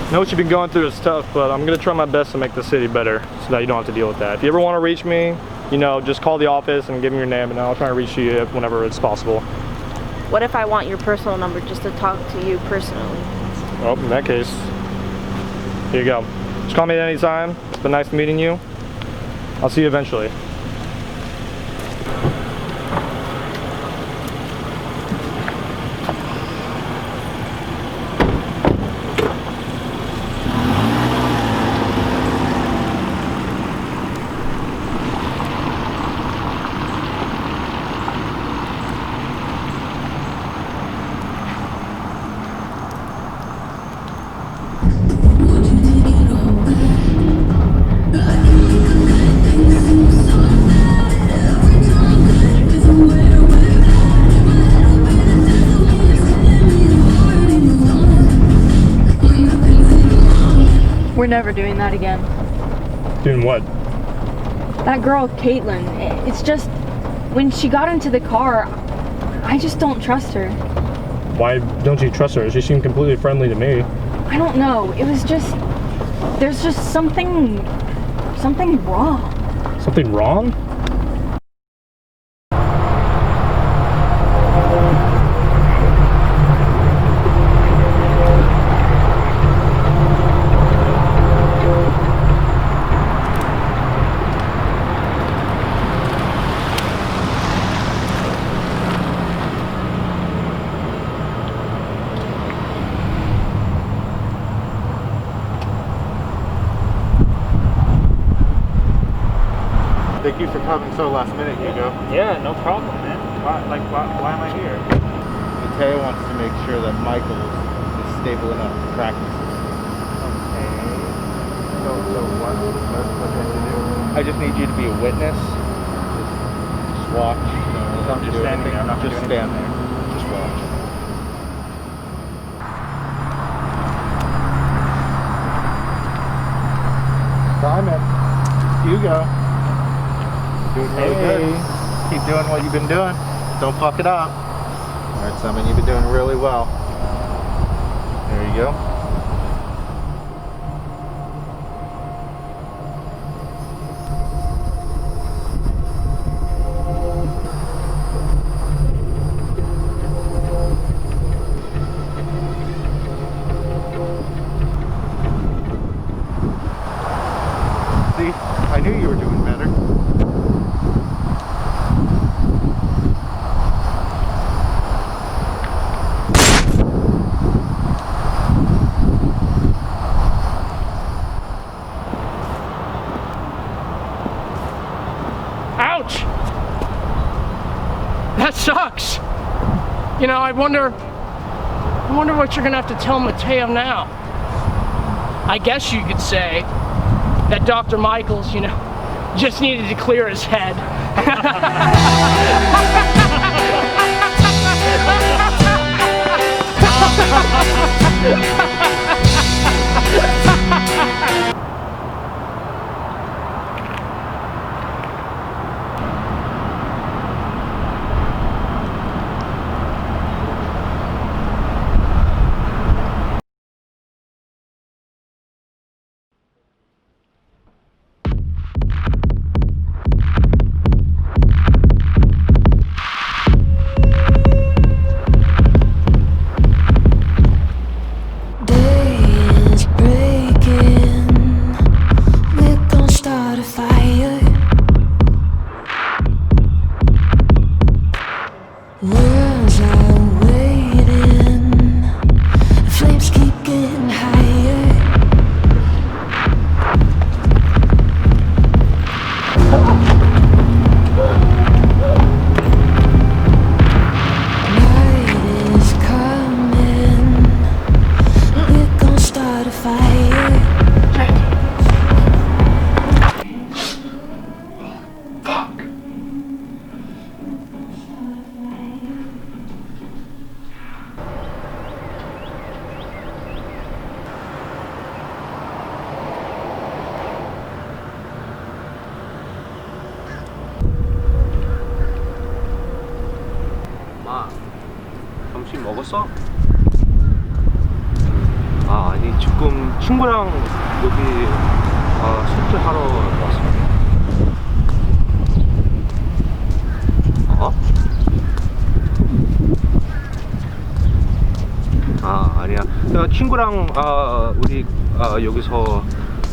I know what you've been going through is tough, but I'm gonna try my best to make the city better so that you don't have to deal with that. If you ever want to reach me, you know, just call the office and give me your name, and I'll try to reach you whenever it's possible. What if I want your personal number just to talk to you personally? Well, in that case, here you go. Just call me at any time. It's been nice meeting you. I'll see you eventually. We're never doing that again. Doing what? That girl, Caitlin, it's just, when she got into the car, I just don't trust her. Why don't you trust her? She seemed completely friendly to me. I don't know, it was just, there's just something wrong. Something wrong? Thank you for coming so last minute, Hugo. Yeah, no problem, man. Why am I here? Mateo wants to make sure that Michael is stable enough to practice. Okay. So what do I have to do? I just need you to be a witness. Just watch. So I'm just standing there. I'm not just stand there. Just watch. Simon, Hugo. Doing really good. Keep doing what you've been doing. Don't fuck it up. All right, Simon, you've been doing really well. There you go. sucks. You know, I wonder what you're gonna have to tell Mateo now. I guess you could say that Dr. Michaels, you know, just needed to clear his head. 점심 먹었어? 아, 아니 지금 친구랑 여기 숙제하러 왔어. 어? 아, 아니야. 친구랑 우리 여기서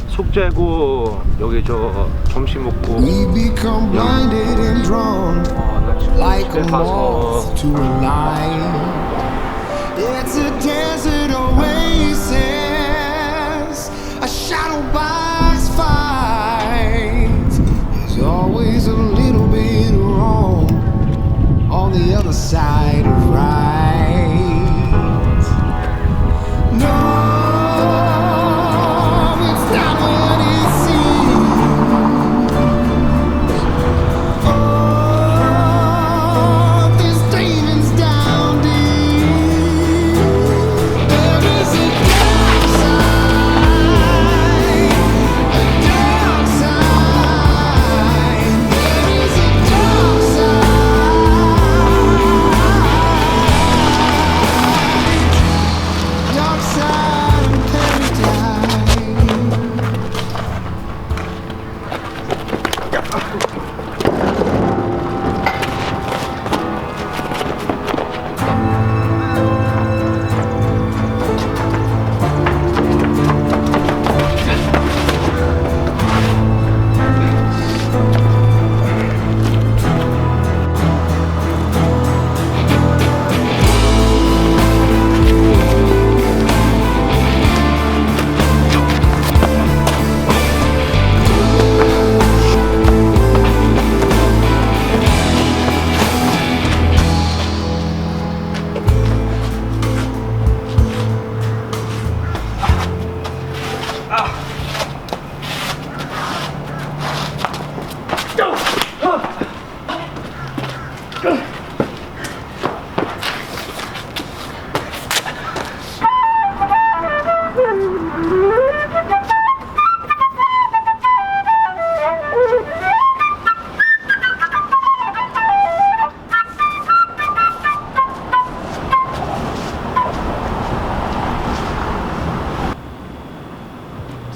숙제고 여기 저 점심 먹고 We become blinded and drawn like a moth to a light. It's a desert oasis, a shadow box fight. There's always a little bit wrong on the other side of right. No.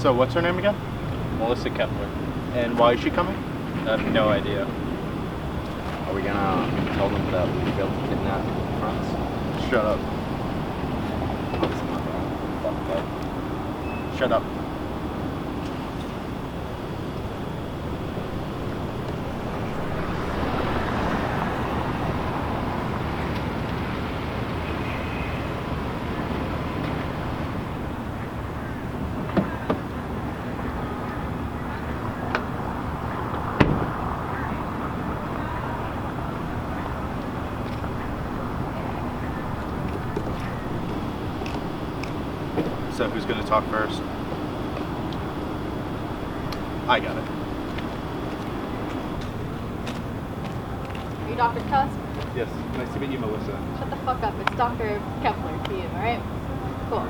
So what's her name again? Melissa Kepler. And why is she coming? I have no idea. Are we gonna tell them that we built to kidnap friends? Shut up. Shut up. who's going to talk first. I got it. Are you Dr. Tusk? Yes, nice to meet you, Melissa. Shut the fuck up. It's Dr. Kepler to you, alright? Cool.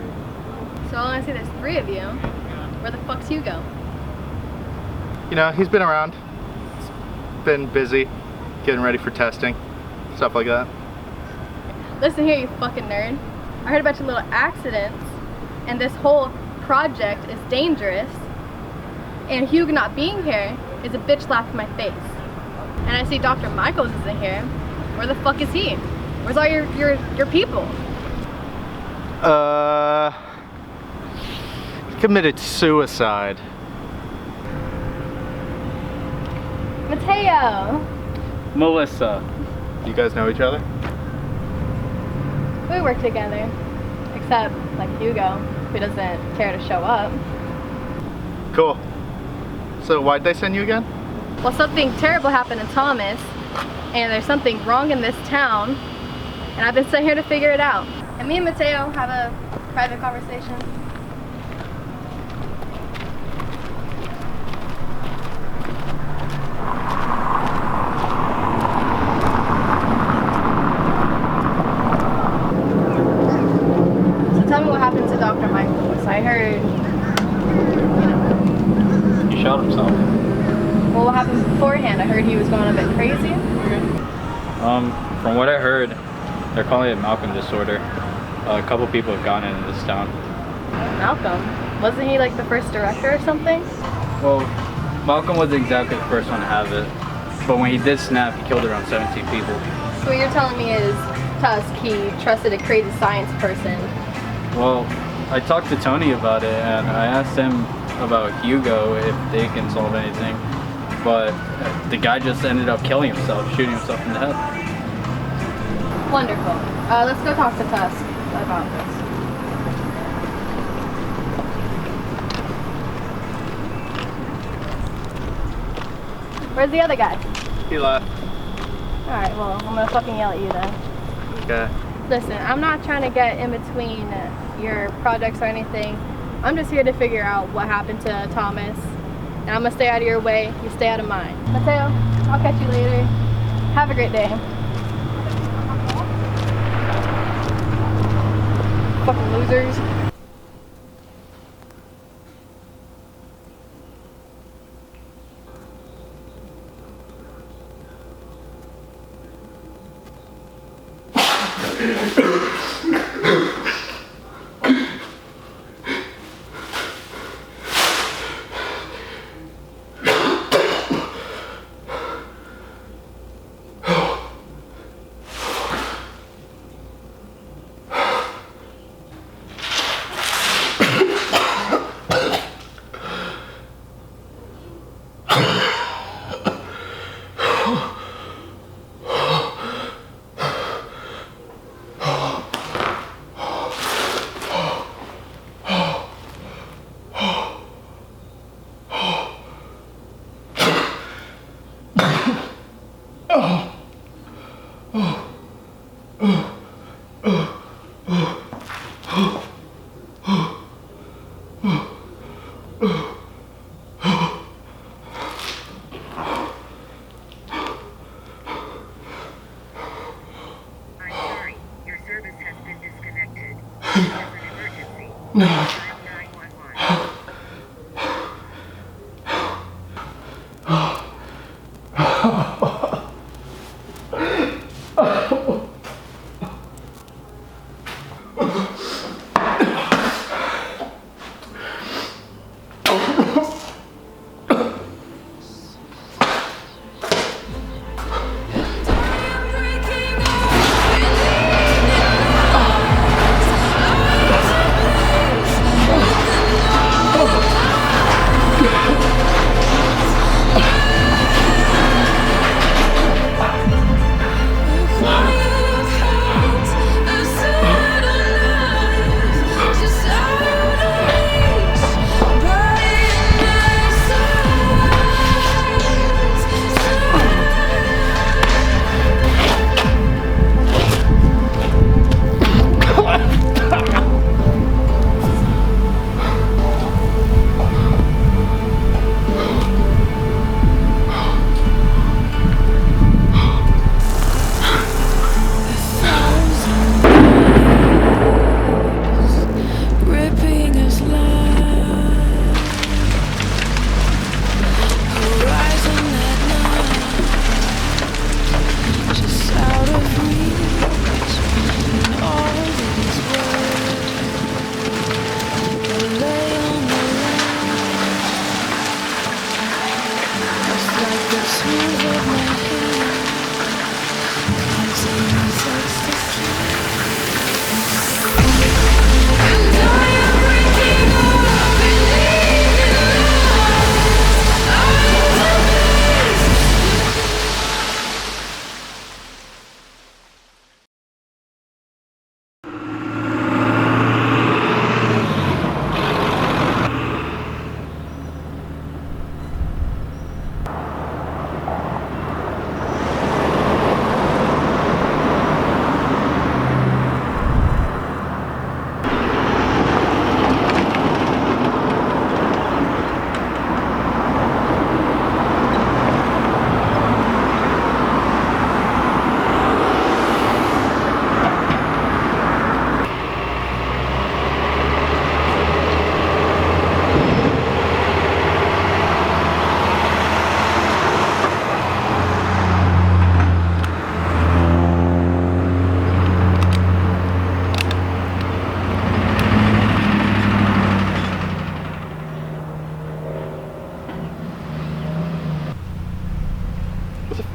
So I want to say there's 3 of you. Where the fuck's Hugo? You know, he's been around. He's been busy, getting ready for testing, stuff like that. Listen here, you fucking nerd. I heard about your little accidents, and this whole project is dangerous, and Hugo not being here is a bitch slap in my face. And I see Dr. Michaels isn't here. Where the fuck is he? Where's all your people? Committed suicide. Mateo! Melissa. You guys know each other? We work together. Except, like Hugo, who doesn't care to show up. Cool. So why'd they send you again? Well, something terrible happened to Thomas, and there's something wrong in this town, and I've been sent here to figure it out. And me and Mateo have a private conversation. So tell me what happened to Dr. Michaels. I heard, He shot himself. well, what happened beforehand? I heard he was going a bit crazy. From what I heard, they're calling it Malcolm disorder. A couple people have gotten it in this town. Malcolm? Wasn't he like the first director or something? Well, Malcolm wasn't exactly the first one to have it, but when he did snap, he killed around 17 people. So what you're telling me is Tusk, he trusted a crazy science person. Well, I talked to Tony about it, and I asked him about Hugo if they can solve anything, but the guy just ended up killing himself, shooting himself in the head. Wonderful. Let's go talk to Tusk about this. Where's the other guy? He left. Alright, well, I'm gonna fucking yell at you then. Okay. Listen, I'm not trying to get in between your projects or anything. I'm just here to figure out what happened to Thomas. And I'm gonna stay out of your way, you stay out of mine. Mateo, I'll catch you later. Have a great day. Fucking losers. No.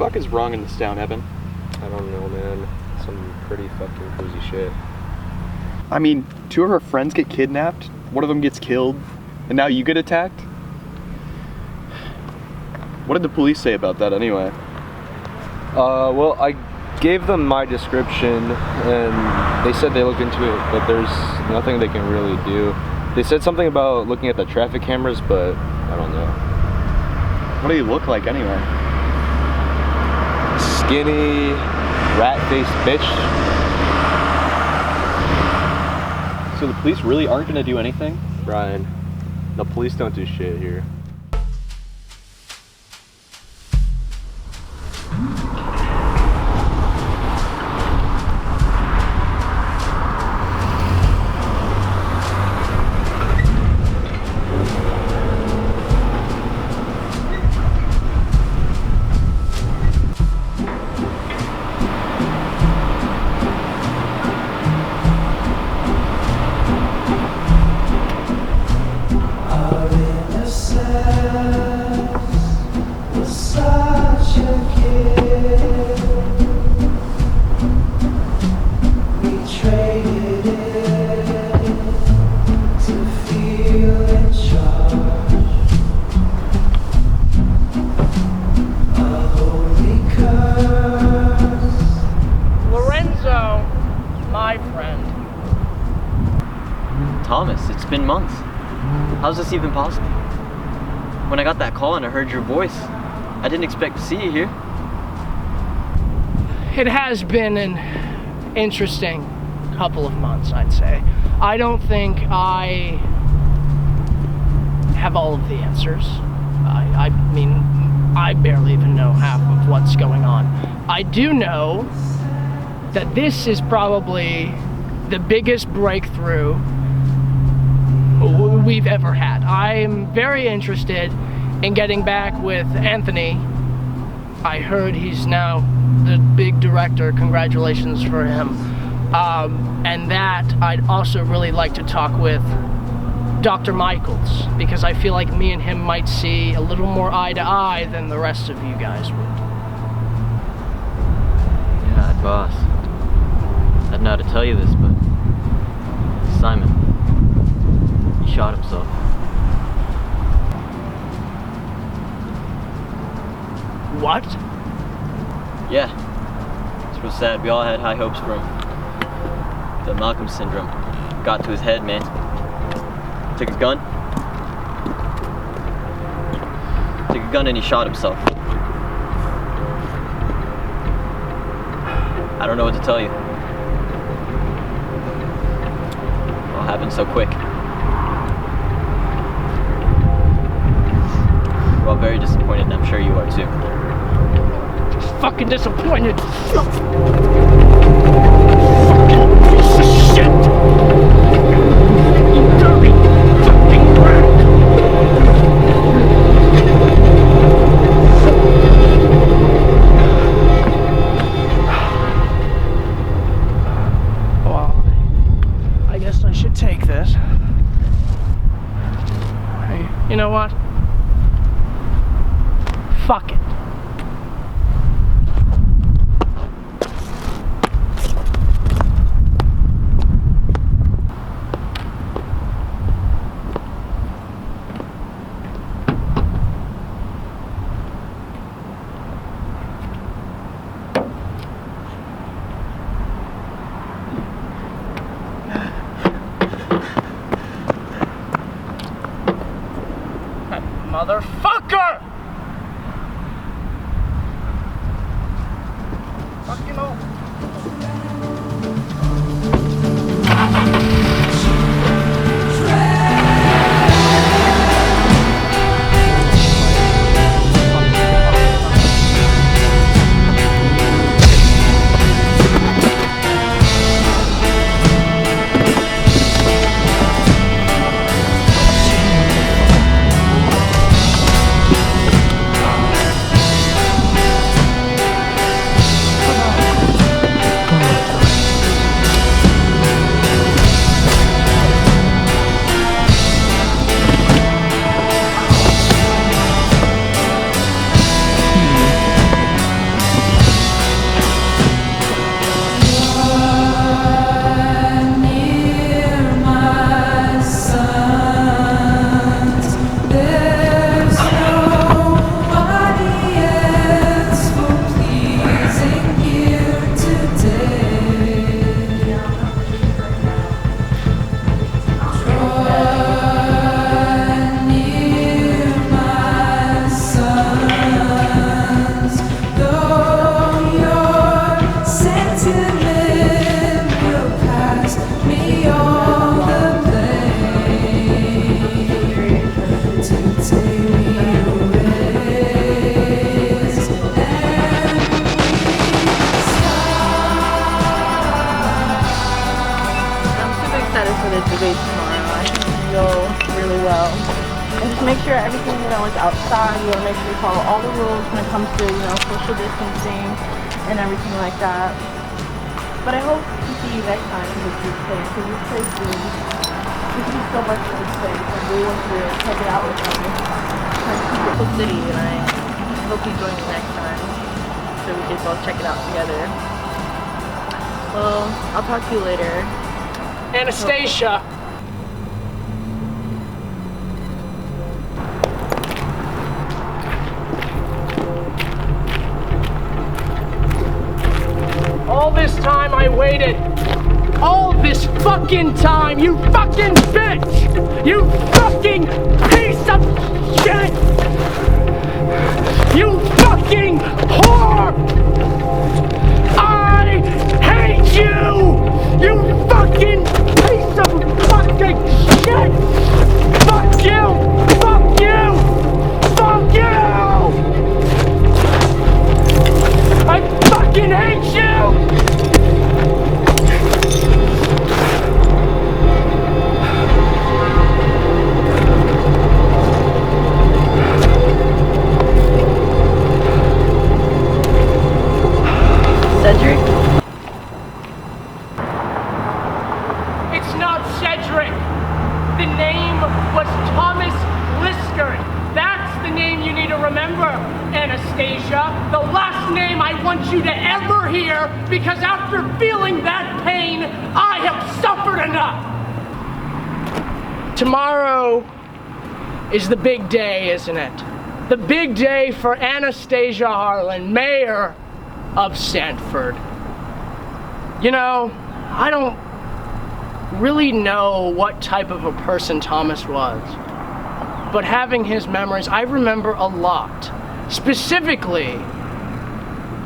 fuck is wrong in this town, Evan? I don't know, man. Some pretty fucking crazy shit. I mean, 2 of her friends get kidnapped, one of them gets killed, and now you get attacked? What did the police say about that anyway? Well, I gave them my description, and they said they looked into it, but there's nothing they can really do. They said something about looking at the traffic cameras, but I don't know. What do you look like anyway? Skinny, rat-faced bitch. So the police really aren't gonna do anything? Brian, the police don't do shit here. Thomas, it's been months. How's this even possible? When I got that call and I heard your voice, I didn't expect to see you here. It has been an interesting couple of months, I'd say. I don't think I have all of the answers. I mean, I barely even know half of what's going on. I do know that this is probably the biggest breakthrough we've ever had. I'm very interested in getting back with Anthony. I heard he's now the big director. Congratulations for him. And that I'd also really like to talk with Dr. Michaels, because I feel like me and him might see a little more eye to eye than the rest of you guys would. Yeah, boss. I don't know how to tell you this, but Simon, he shot himself. What? Yeah. It's real sad. We all had high hopes for him. The Malcolm syndrome got to his head, man. Took a gun. And he shot himself. I don't know what to tell you. It all happened so quick. We're all very disappointed, and I'm sure you are too. Just fucking disappointed. Take this. Hey, you know what? Fuck it. Motherfucker! Fucking make sure everything, you know, is outside. We want to make sure we follow all the rules when it comes to, you know, social distancing and everything like that. But I hope to see you next time to this place, because this place is, we see so much of this place, and we want to check it out with me. It's a beautiful city, and I hope you join me next time, so we can both check it out together. Well, I'll talk to you later. Anastasia! All this time I waited. All this fucking time, you fucking bitch! You fucking piece of shit! You fucking whore! I hate you! You fucking piece of fucking shit! Fuck you! Fuck you! Fuck you! I fucking hate you! Cedric? It's not Cedric. The name was Thomas Liskard. That's the name you need to remember, Anastasia. The last name I want you to ever hear, because after feeling that pain, I have suffered enough. Tomorrow is the big day, isn't it? The big day for Anastasia Harlan, mayor of Sanford. You know, I don't really know what type of a person Thomas was, but having his memories, I remember a lot. Specifically,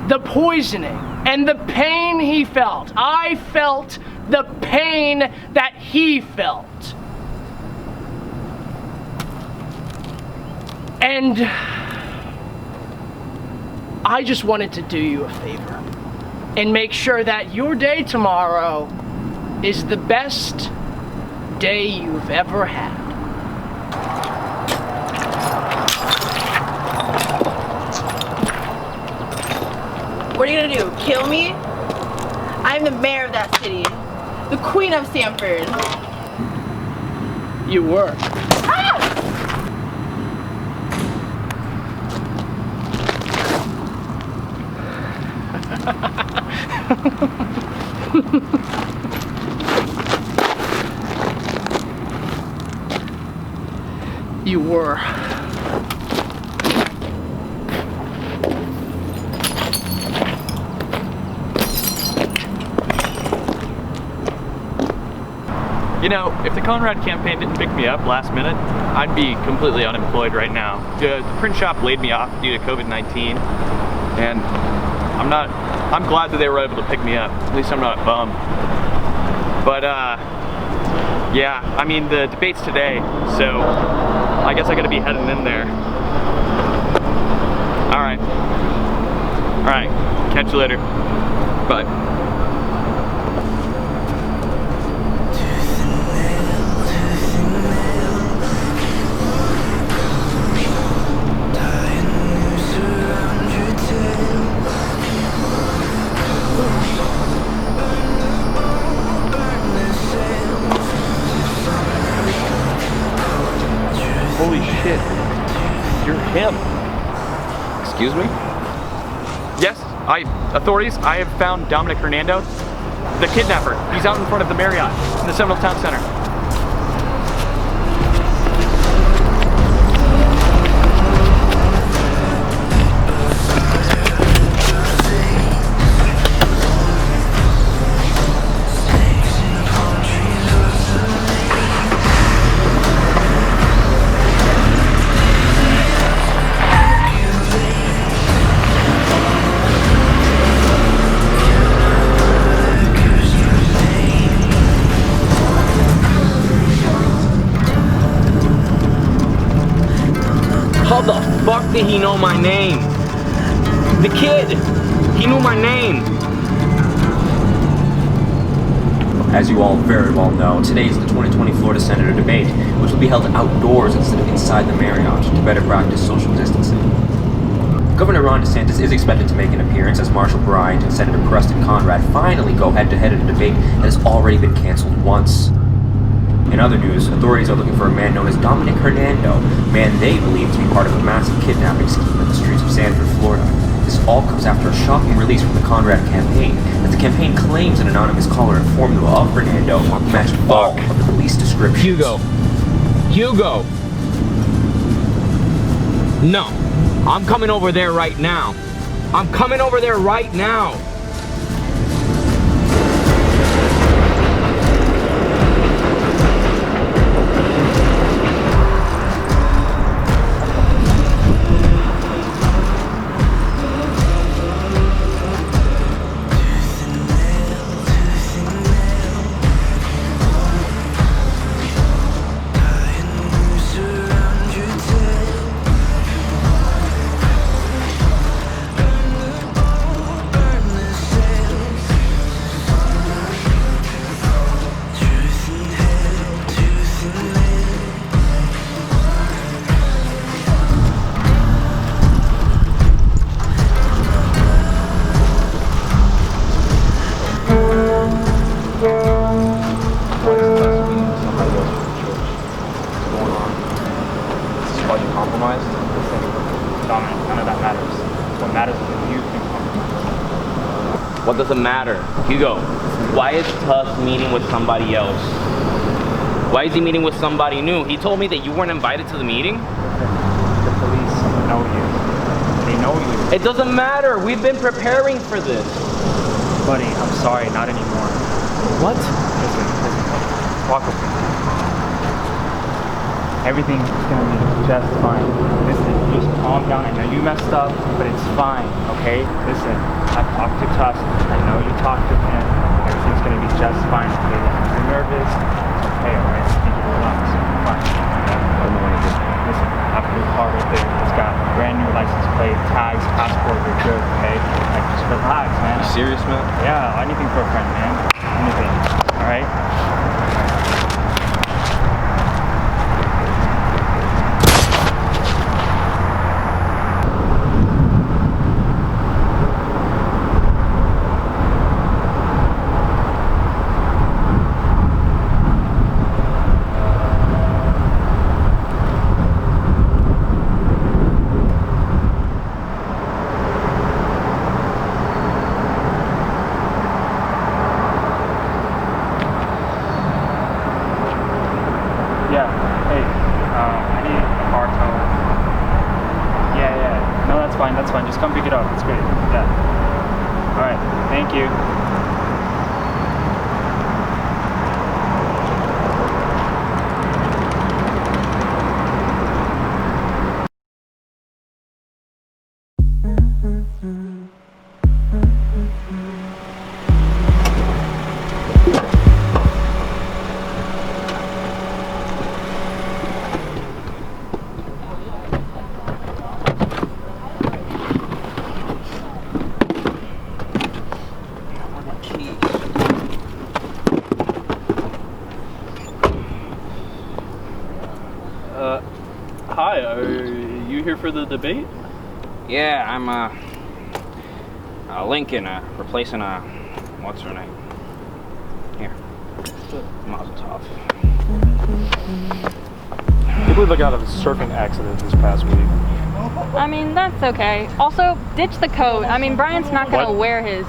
the poisoning and the pain he felt. I felt the pain that he felt. And I just wanted to do you a favor and make sure that your day tomorrow is the best day you've ever had. What are you gonna do? Kill me? I'm the mayor of that city. The queen of Sanford. You were. Ah! You were. You know, if the Conrad campaign didn't pick me up last minute, I'd be completely unemployed right now. The print shop laid me off due to COVID-19, and I'm glad that they were able to pick me up. At least I'm not a bum. But, yeah, I mean, the debate's today, so I guess I gotta be heading in there. Alright. Alright, catch you later. Bye. Holy shit. You're him. Excuse me? Yes, authorities, I have found Dominic Hernando, the kidnapper. He's out in front of the Marriott in the Seminole Town Center. How the fuck did he know my name? The kid! He knew my name! As you all very well know, today is the 2020 Florida Senator debate, which will be held outdoors instead of inside the Marriott to better practice social distancing. Governor Ron DeSantis is expected to make an appearance as Marshall Bryant and Senator Preston Conrad finally go head-to-head in a debate that has already been canceled once. In other news, authorities are looking for a man known as Dominic Hernando, a man they believe to be part of a massive kidnapping scheme in the streets of Sanford, Florida. This all comes after a shocking release from the Conrad campaign, as the campaign claims an anonymous caller informed them of Hernando who matched all of the police descriptions. Hugo. No. I'm coming over there right now. What does it matter? Hugo, why is Tuss meeting with somebody else? Why is he meeting with somebody new? He told me that you weren't invited to the meeting? The police know you. They know you. It doesn't matter. We've been preparing for this. Buddy, I'm sorry, not anymore. What? Listen, walk with me. Everything's gonna be just fine. Listen, just calm down. I know you messed up, but it's fine, okay? Listen, I've talked to Tuss. I know you talked to him. Everything's gonna be just fine, okay? If you're nervous, it's okay, alright? You can relax. Fine. Listen, I've got your car right there. It's got a brand new license plate, tags, passport, you're good, okay? Like, just relax, man. You serious, man? Yeah, anything for a friend, man. Anything. Alright? That's fine. Just come pick it up. It's great. Yeah. All right. Thank you. Hi, are you here for the debate? Yeah, I'm Lincoln, replacing what's her name? Here. Mazel tov. I believe I got a surfing accident this past week. I mean, that's okay. Also, ditch the coat. I mean, Brian's not gonna wear his.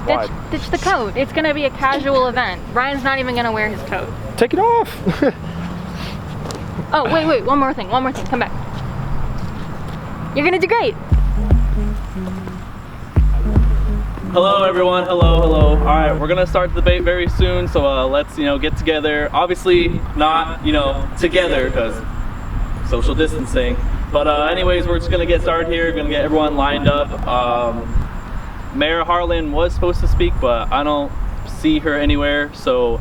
Ditch the coat. It's gonna be a casual event. Brian's not even gonna wear his coat. Take it off. Oh, wait, one more thing, come back. You're gonna do great. Hello everyone, hello. All right, we're gonna start the debate very soon, so let's, get together. Obviously not, together, because social distancing. But anyways, we're just gonna get started here. We're gonna get everyone lined up. Mayor Harlan was supposed to speak, but I don't see her anywhere. So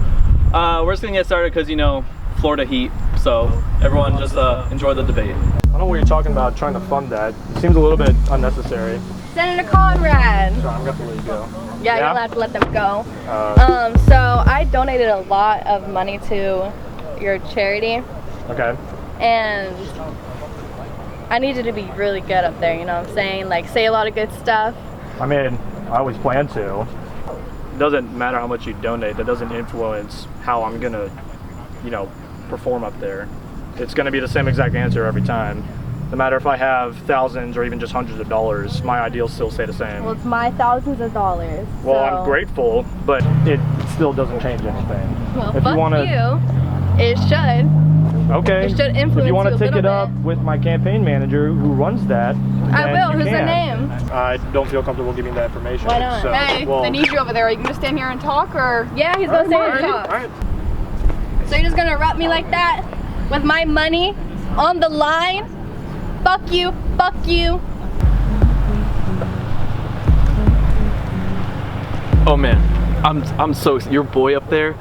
we're just gonna get started because, Florida heat. So everyone just enjoy the debate. I don't know what you're talking about, trying to fund that. It seems a little bit unnecessary. Senator Conrad. Sorry, I'm gonna have to let you go. Yeah, you're allowed to let them go. So I donated a lot of money to your charity. Okay. And I need you to be really good up there, you know what I'm saying? Like, say a lot of good stuff. I mean, I always plan to. It doesn't matter how much you donate. That doesn't influence how I'm gonna, you know, perform up there. It's gonna be the same exact answer every time. No matter if I have thousands or even just hundreds of dollars, my ideals still stay the same. Well, it's my thousands of dollars. Well, so. I'm grateful, but it still doesn't change anything. Well, if fuck you wanna, you. It should. Okay. It should influence if you want you to a take little it up bit. with my campaign manager who runs that, I then will. you Who's the can. name? I don't feel comfortable giving that information. Why not? So, Hey, well, they need you over there. Are you gonna stand here and talk, or? Yeah, he's gonna stand and talk. So you're just gonna rub me like that? With my money on the line? Fuck you, fuck you. Oh man, I'm so, your boy up there,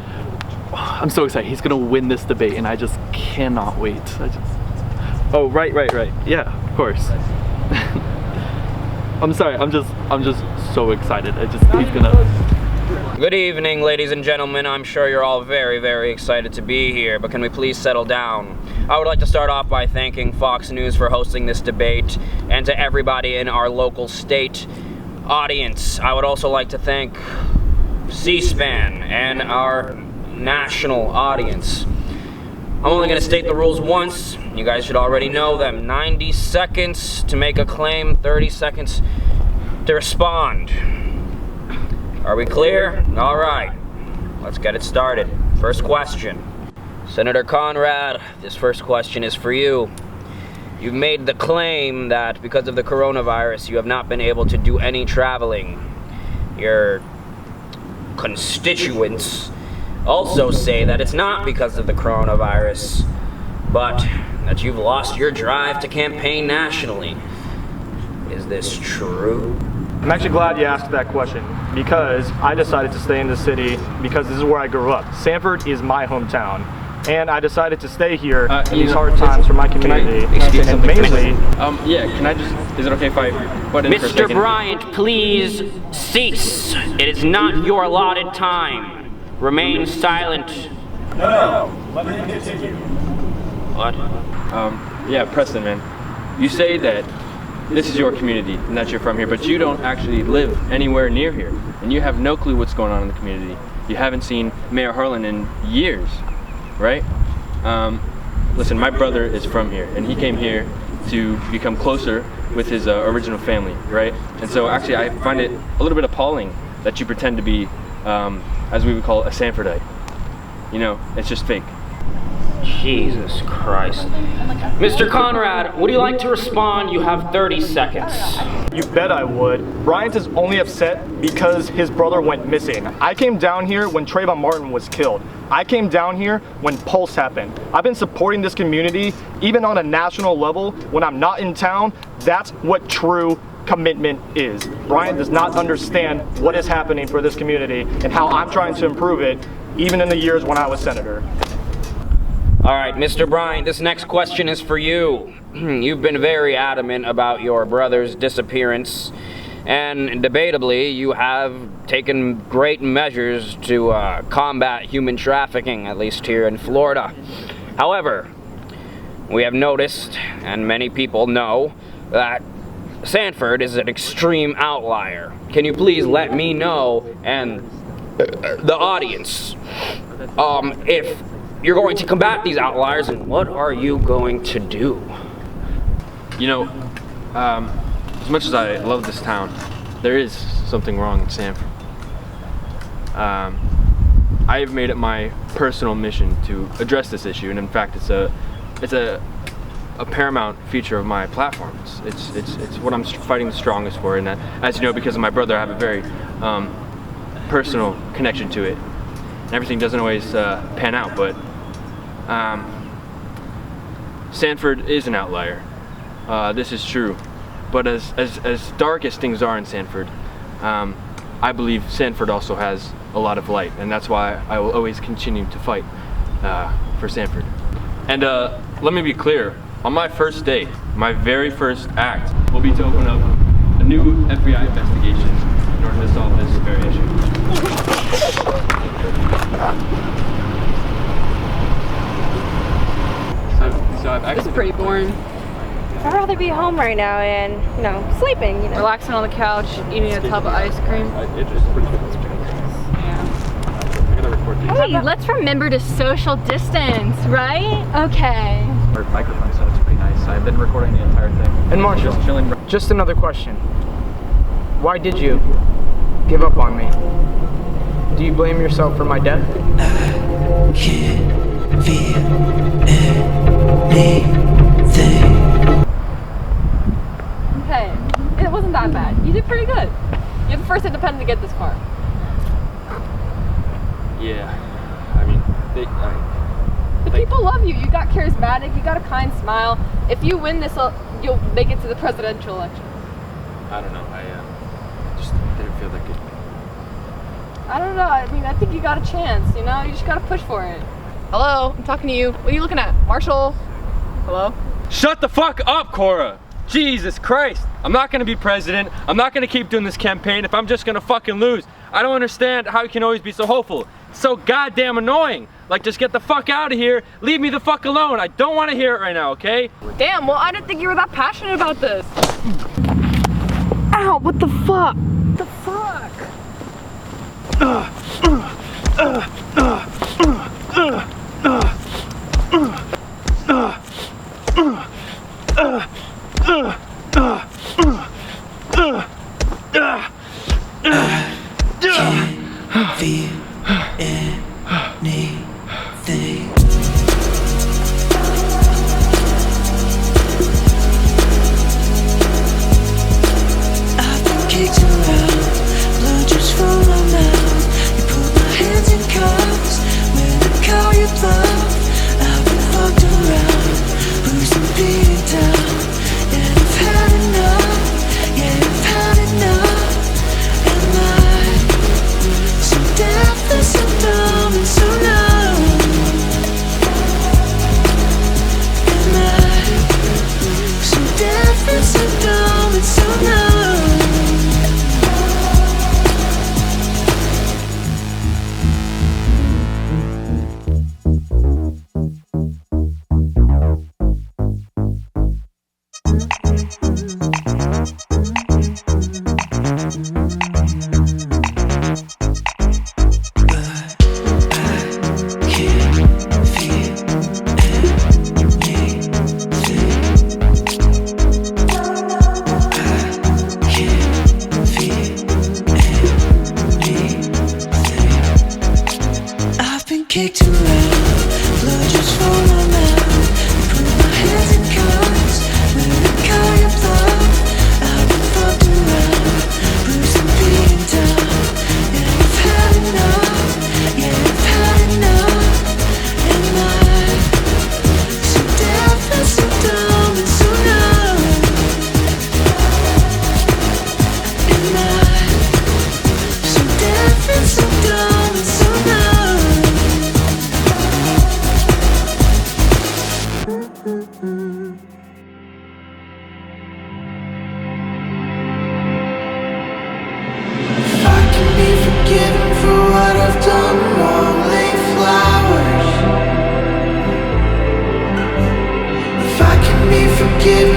I'm so excited. He's gonna win this debate and I just cannot wait. Oh, right. Yeah, of course. I'm sorry, I'm just so excited. He's gonna. Good evening, ladies and gentlemen. I'm sure you're all very, very excited to be here, but can we please settle down? I would like to start off by thanking Fox News for hosting this debate, and to everybody in our local state audience. I would also like to thank C-SPAN and our national audience. I'm only going to state the rules once. You guys should already know them. 90 seconds to make a claim, 30 seconds to respond. Are we clear? All right, let's get it started. First question. Senator Conrad, this first question is for you. You've made the claim that because of the coronavirus, you have not been able to do any traveling. Your constituents also say that it's not because of the coronavirus, but that you've lost your drive to campaign nationally. Is this true? I'm actually glad you asked that question because I decided to stay in the city because this is where I grew up. Sanford is my hometown, and I decided to stay here in these hard times for my community. And mainly, yeah, can I just, is it okay if I butt in for a Mr. second? Bryant, please cease. It is not your allotted time. Remain silent. No, let me continue. What? Yeah, Preston, man. You say that this is your community and that you're from here, but you don't actually live anywhere near here. And you have no clue what's going on in the community. You haven't seen Mayor Harlan in years, right? Listen, my brother is from here, and he came here to become closer with his original family, right? And so actually I find it a little bit appalling that you pretend to be, as we would call it, a Sanfordite. You know, it's just fake. Jesus Christ. Mr. Conrad, would you like to respond? You have 30 seconds. you bet I would. Bryant is only upset because his brother went missing. I came down here when Trayvon Martin was killed. I came down here when Pulse happened. I've been supporting this community, even on a national level, when I'm not in town. That's what true commitment is. Bryant does not understand what is happening for this community and how I'm trying to improve it, even in the years when I was senator. All right, Mr. Bryant, this next question is for you. You've been very adamant about your brother's disappearance, and debatably, you have taken great measures to combat human trafficking, at least here in Florida. However, we have noticed, and many people know, that Sanford is an extreme outlier. Can you please let me know, and the audience, if you're going to combat these outliers, and what are you going to do? You know, as much as I love this town, there is something wrong in Sanford. I have made it my personal mission to address this issue, and in fact, it's a paramount feature of my platform. It's what I'm fighting the strongest for, and as you know, because of my brother, I have a very personal connection to it. And everything doesn't always pan out, but Sanford is an outlier. This is true, but as dark as things are in Sanford, I believe Sanford also has a lot of light, and that's why I will always continue to fight for Sanford. And let me be clear, on my first day, my very first act will be to open up a new FBI investigation in order to solve this very issue. So I've actually... It's pretty boring. I'd rather be home right now and, you know, sleeping, you know. Relaxing on the couch, eating a tub of ice cream. It's just pretty good. I gotta record these. Hey, let's remember to social distance, right? Okay. Our microphone, so it's pretty nice. I've been recording the entire thing. And Marshall, Just chilling. just another question. Why did you give up on me? Do you blame yourself for my death? Can't feel anything. Okay, it wasn't that bad. You did pretty good. You're the first independent to get this far. Yeah. I mean, The people love you. You got charismatic. You got a kind smile. If you win this, you'll make it to the presidential election. I don't know. I just didn't feel that good. I don't know. I mean, I think you got a chance. You know, you just gotta push for it. Hello, I'm talking to you. What are you looking at, Marshall? Hello. Shut the fuck up, Cora! Jesus Christ! I'm not gonna be president. I'm not gonna keep doing this campaign if I'm just gonna fucking lose. I don't understand how you can always be so hopeful. It's so goddamn annoying. Like, just get the fuck out of here. Leave me the fuck alone. I don't want to hear it right now, okay? Damn, well, I didn't think you were that passionate about this. Ow, what the fuck? What the fuck? Can't feel anything. I've been kicked around, blood just from my mouth. You put my hands in cuffs when I call you bluff. I've been fucked around, bruised and beaten down. And I've had enough, yeah, I've had enough. Am I so deathless, so dumb, and so numb? Am I so deathless, so dumb, and so numb? Kicked around, blood just from my mouth. You put my hands in cuffs when I call you bluff. I've been fucked around, bruised and beaten down. And I've had enough, yeah, I've had enough. Am I so deathless, so dumb, and so numb? Am I so deathless, so dumb, and so numb? If I can be forgiven for what I've done wrong, lay flowers. If I can be forgiven